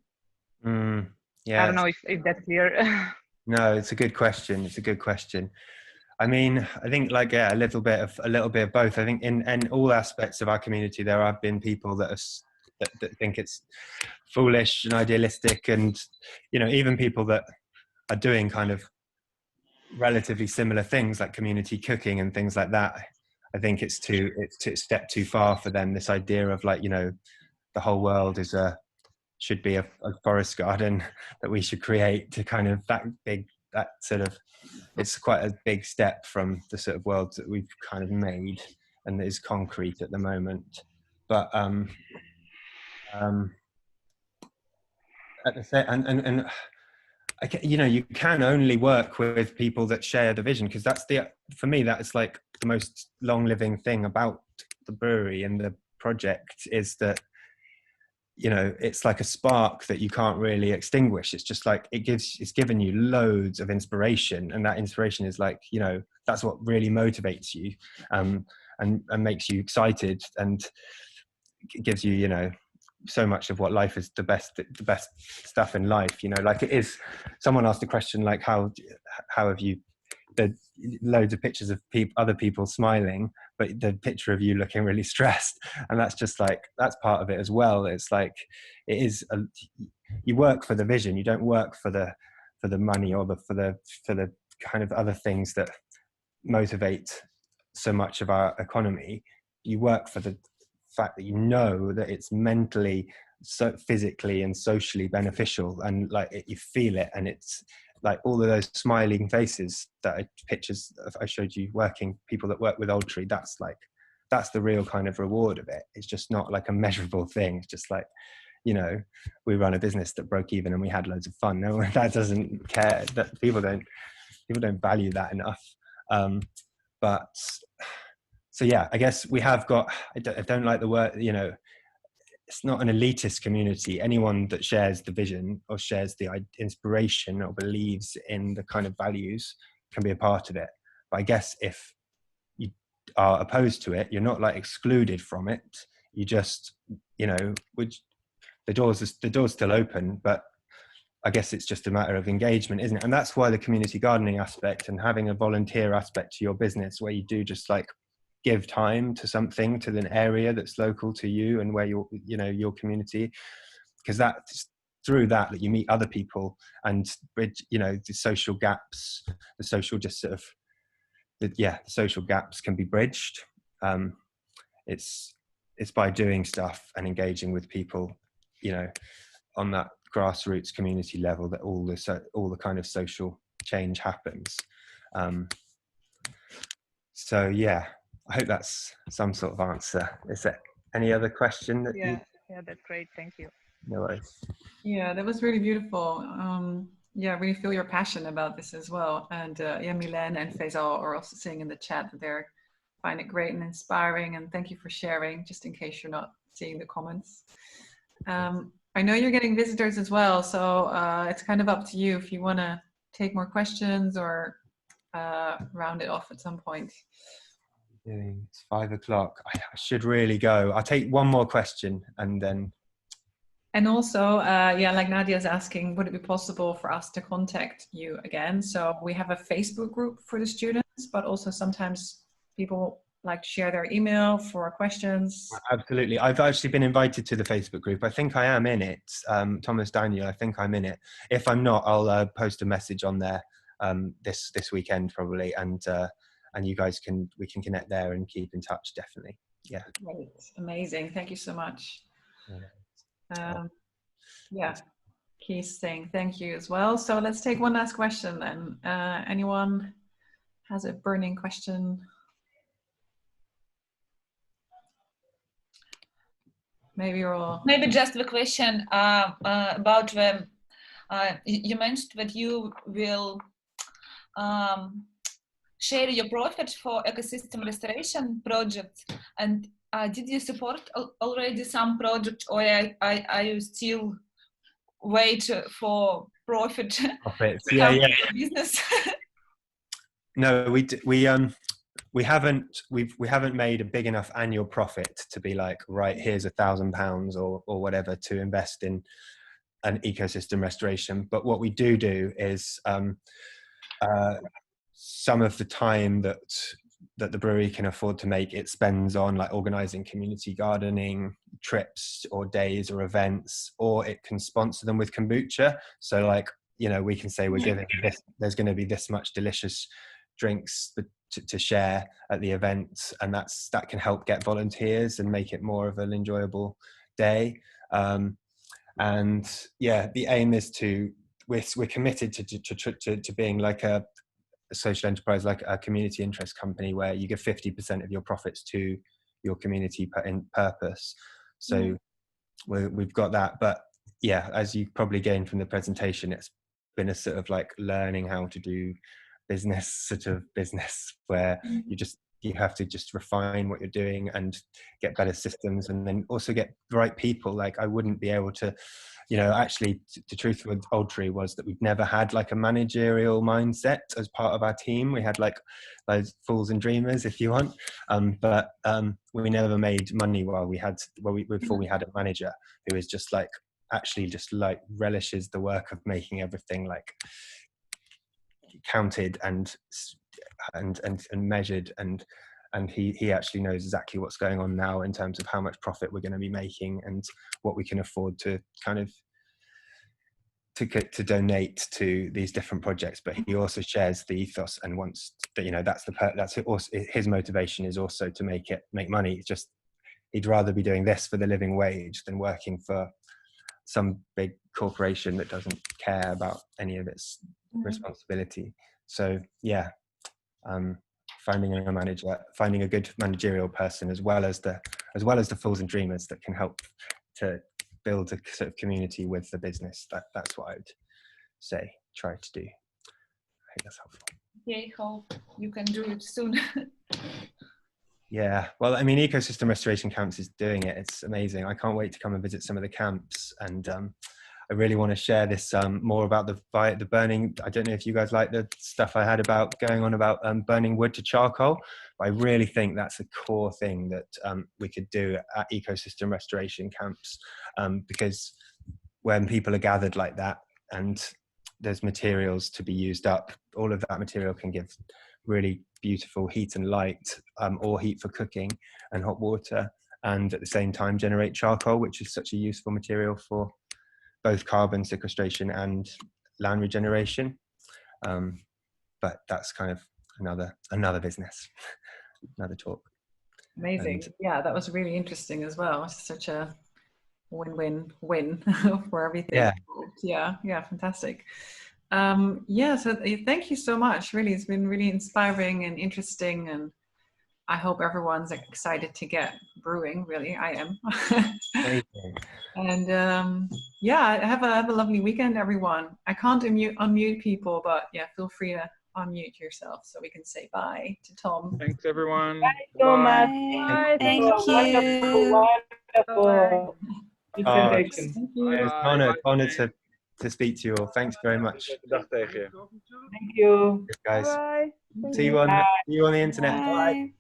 Yeah, I don't know if that's clear. No, it's a good question. I mean, I think like a little bit of both. I think in all aspects of our community, there have been people that think it's foolish and idealistic, and even people that are doing kind of relatively similar things like community cooking and things like that. I think it's a step too far for them. This idea of like the whole world should be a forest garden that we should create to kind of it's quite a big step from the sort of world that we've kind of made and that is concrete at the moment. But at the same, and you can only work with people that share the vision, because for me that is like the most long living thing about the brewery and the project, is that it's like a spark that you can't really extinguish. It's just like it's given you loads of inspiration, and that inspiration is like that's what really motivates you and makes you excited, and gives you so much of what life is, the best stuff in life. Like it is, someone asked a question like how have you, the loads of pictures of other people smiling, but the picture of you looking really stressed, and that's just like, that's part of it as well. It's like you work for the vision, you don't work for the money or for the kind of other things that motivate so much of our economy. You work for the fact that that it's mentally, so physically and socially beneficial, and like you feel it, and it's like all of those smiling faces pictures I showed you, people that work with Old Tree, that's the real kind of reward of it. It's just not like a measurable thing. It's just like, we run a business that broke even and we had loads of fun. No one that doesn't care, that people don't value that enough. But so yeah, I guess we have got, I don't like the word, it's not an elitist community. Anyone that shares the vision or shares the inspiration or believes in the kind of values can be a part of it. But I guess if you are opposed to it, you're not like excluded from it. You just, you know, which the door's still open, but I guess it's just a matter of engagement, isn't it? And that's why the community gardening aspect and having a volunteer aspect to your business, where you do just like give time to something, to an area that's local to you and where your, you know, your community, because that's through that you meet other people and bridge, you know, the social gaps, the social just sort of, the social gaps can be bridged. It's by doing stuff and engaging with people, you know, on that grassroots community level, that all the kind of social change happens. So yeah, I hope that's some sort of answer. Is there any other question that yeah, that's great, thank you. No worries. Yeah, that was really beautiful. Yeah, I really feel your passion about this as well. And yeah, Milen and Faisal are also saying in the chat that they find it great and inspiring, and thank you for sharing, just in case you're not seeing the comments. I know you're getting visitors as well, so it's kind of up to you if you want to take more questions or round it off at some point. It's 5 o'clock. I should really go. I'll take one more question and then. And also, yeah, like Nadia's asking, would it be possible for us to contact you again? So we have a Facebook group for the students, but also sometimes people like to share their email for questions. Absolutely. I've actually been invited to the Facebook group. I think I am in it. Thomas Daniel, I think I'm in it. If I'm not, I'll post a message on there this weekend probably, and you guys we can connect there and keep in touch, definitely. Yeah. Great. Amazing. Thank you so much. Yeah. Yeah, Keith's saying thank you as well. So let's take one last question then. Anyone has a burning question? Maybe you're all... Maybe just the question about the, you mentioned that you will share your profit for ecosystem restoration projects, and did you support already some projects, or are you still wait for profit? Profits, yeah. Business. No, we haven't made a big enough annual profit to be like, right, here's £1,000 or whatever to invest in an ecosystem restoration. But what we do is some of the time that the brewery can afford to make, it spends on like organizing community gardening trips or days or events, or it can sponsor them with kombucha. So like, you know, we can say we're giving this, there's going to be this much delicious drinks to share at the event, and that can help get volunteers and make it more of an enjoyable day. And yeah, the aim is we're committed to being like a social enterprise, like a community interest company, where you give 50% of your profits to your community in purpose. So we've got that. But yeah, as you probably gained from the presentation, it's been a sort of like learning how to do business where you have to just refine what you're doing and get better systems, and then also get the right people. Like I wouldn't be able to, you know, actually the truth with Old Tree was that we've never had like a managerial mindset as part of our team. We had like those fools and dreamers, if you want, but we never made money before we had a manager who is just like actually just like relishes the work of making everything like counted and measured, and he actually knows exactly what's going on now in terms of how much profit we're going to be making and what we can afford to kind of to donate to these different projects. But he also shares the ethos and wants that, you know, that's also his motivation is also to make money. It's just he'd rather be doing this for the living wage than working for some big corporation that doesn't care about any of its responsibility. So yeah, finding a manager, finding a good managerial person, as well as the fools and dreamers that can help to build a sort of community with the business. That's what I would say try to do. I think that's helpful. Okay, hope you can do it soon. Yeah, well, I mean, Ecosystem Restoration Camps is doing it. It's amazing. I can't wait to come and visit some of the camps, and I really want to share this more about the burning. I don't know if you guys like the stuff I had about going on about burning wood to charcoal, but I really think that's a core thing that we could do at ecosystem restoration camps, because when people are gathered like that and there's materials to be used up, all of that material can give really beautiful heat and light, or heat for cooking and hot water, and at the same time generate charcoal, which is such a useful material for both carbon sequestration and land regeneration. But that's kind of another business, another talk. Amazing. And yeah, that was really interesting as well. It's such a win-win-win for everything. Yeah, fantastic. Yeah, so thank you so much. Really, it's been really inspiring and interesting, and I hope everyone's excited to get brewing. Really, I am. And yeah, have a lovely weekend, everyone. I can't unmute people, but yeah, feel free to unmute yourself so we can say bye to Tom. Thanks, everyone. Bye so much. Bye. Thank you. Wonderful presentation. Thank you. It's an honor to speak to you all. Thanks very much. Dag tegen je. Thank you. Guys. Bye. See you on the internet. Bye.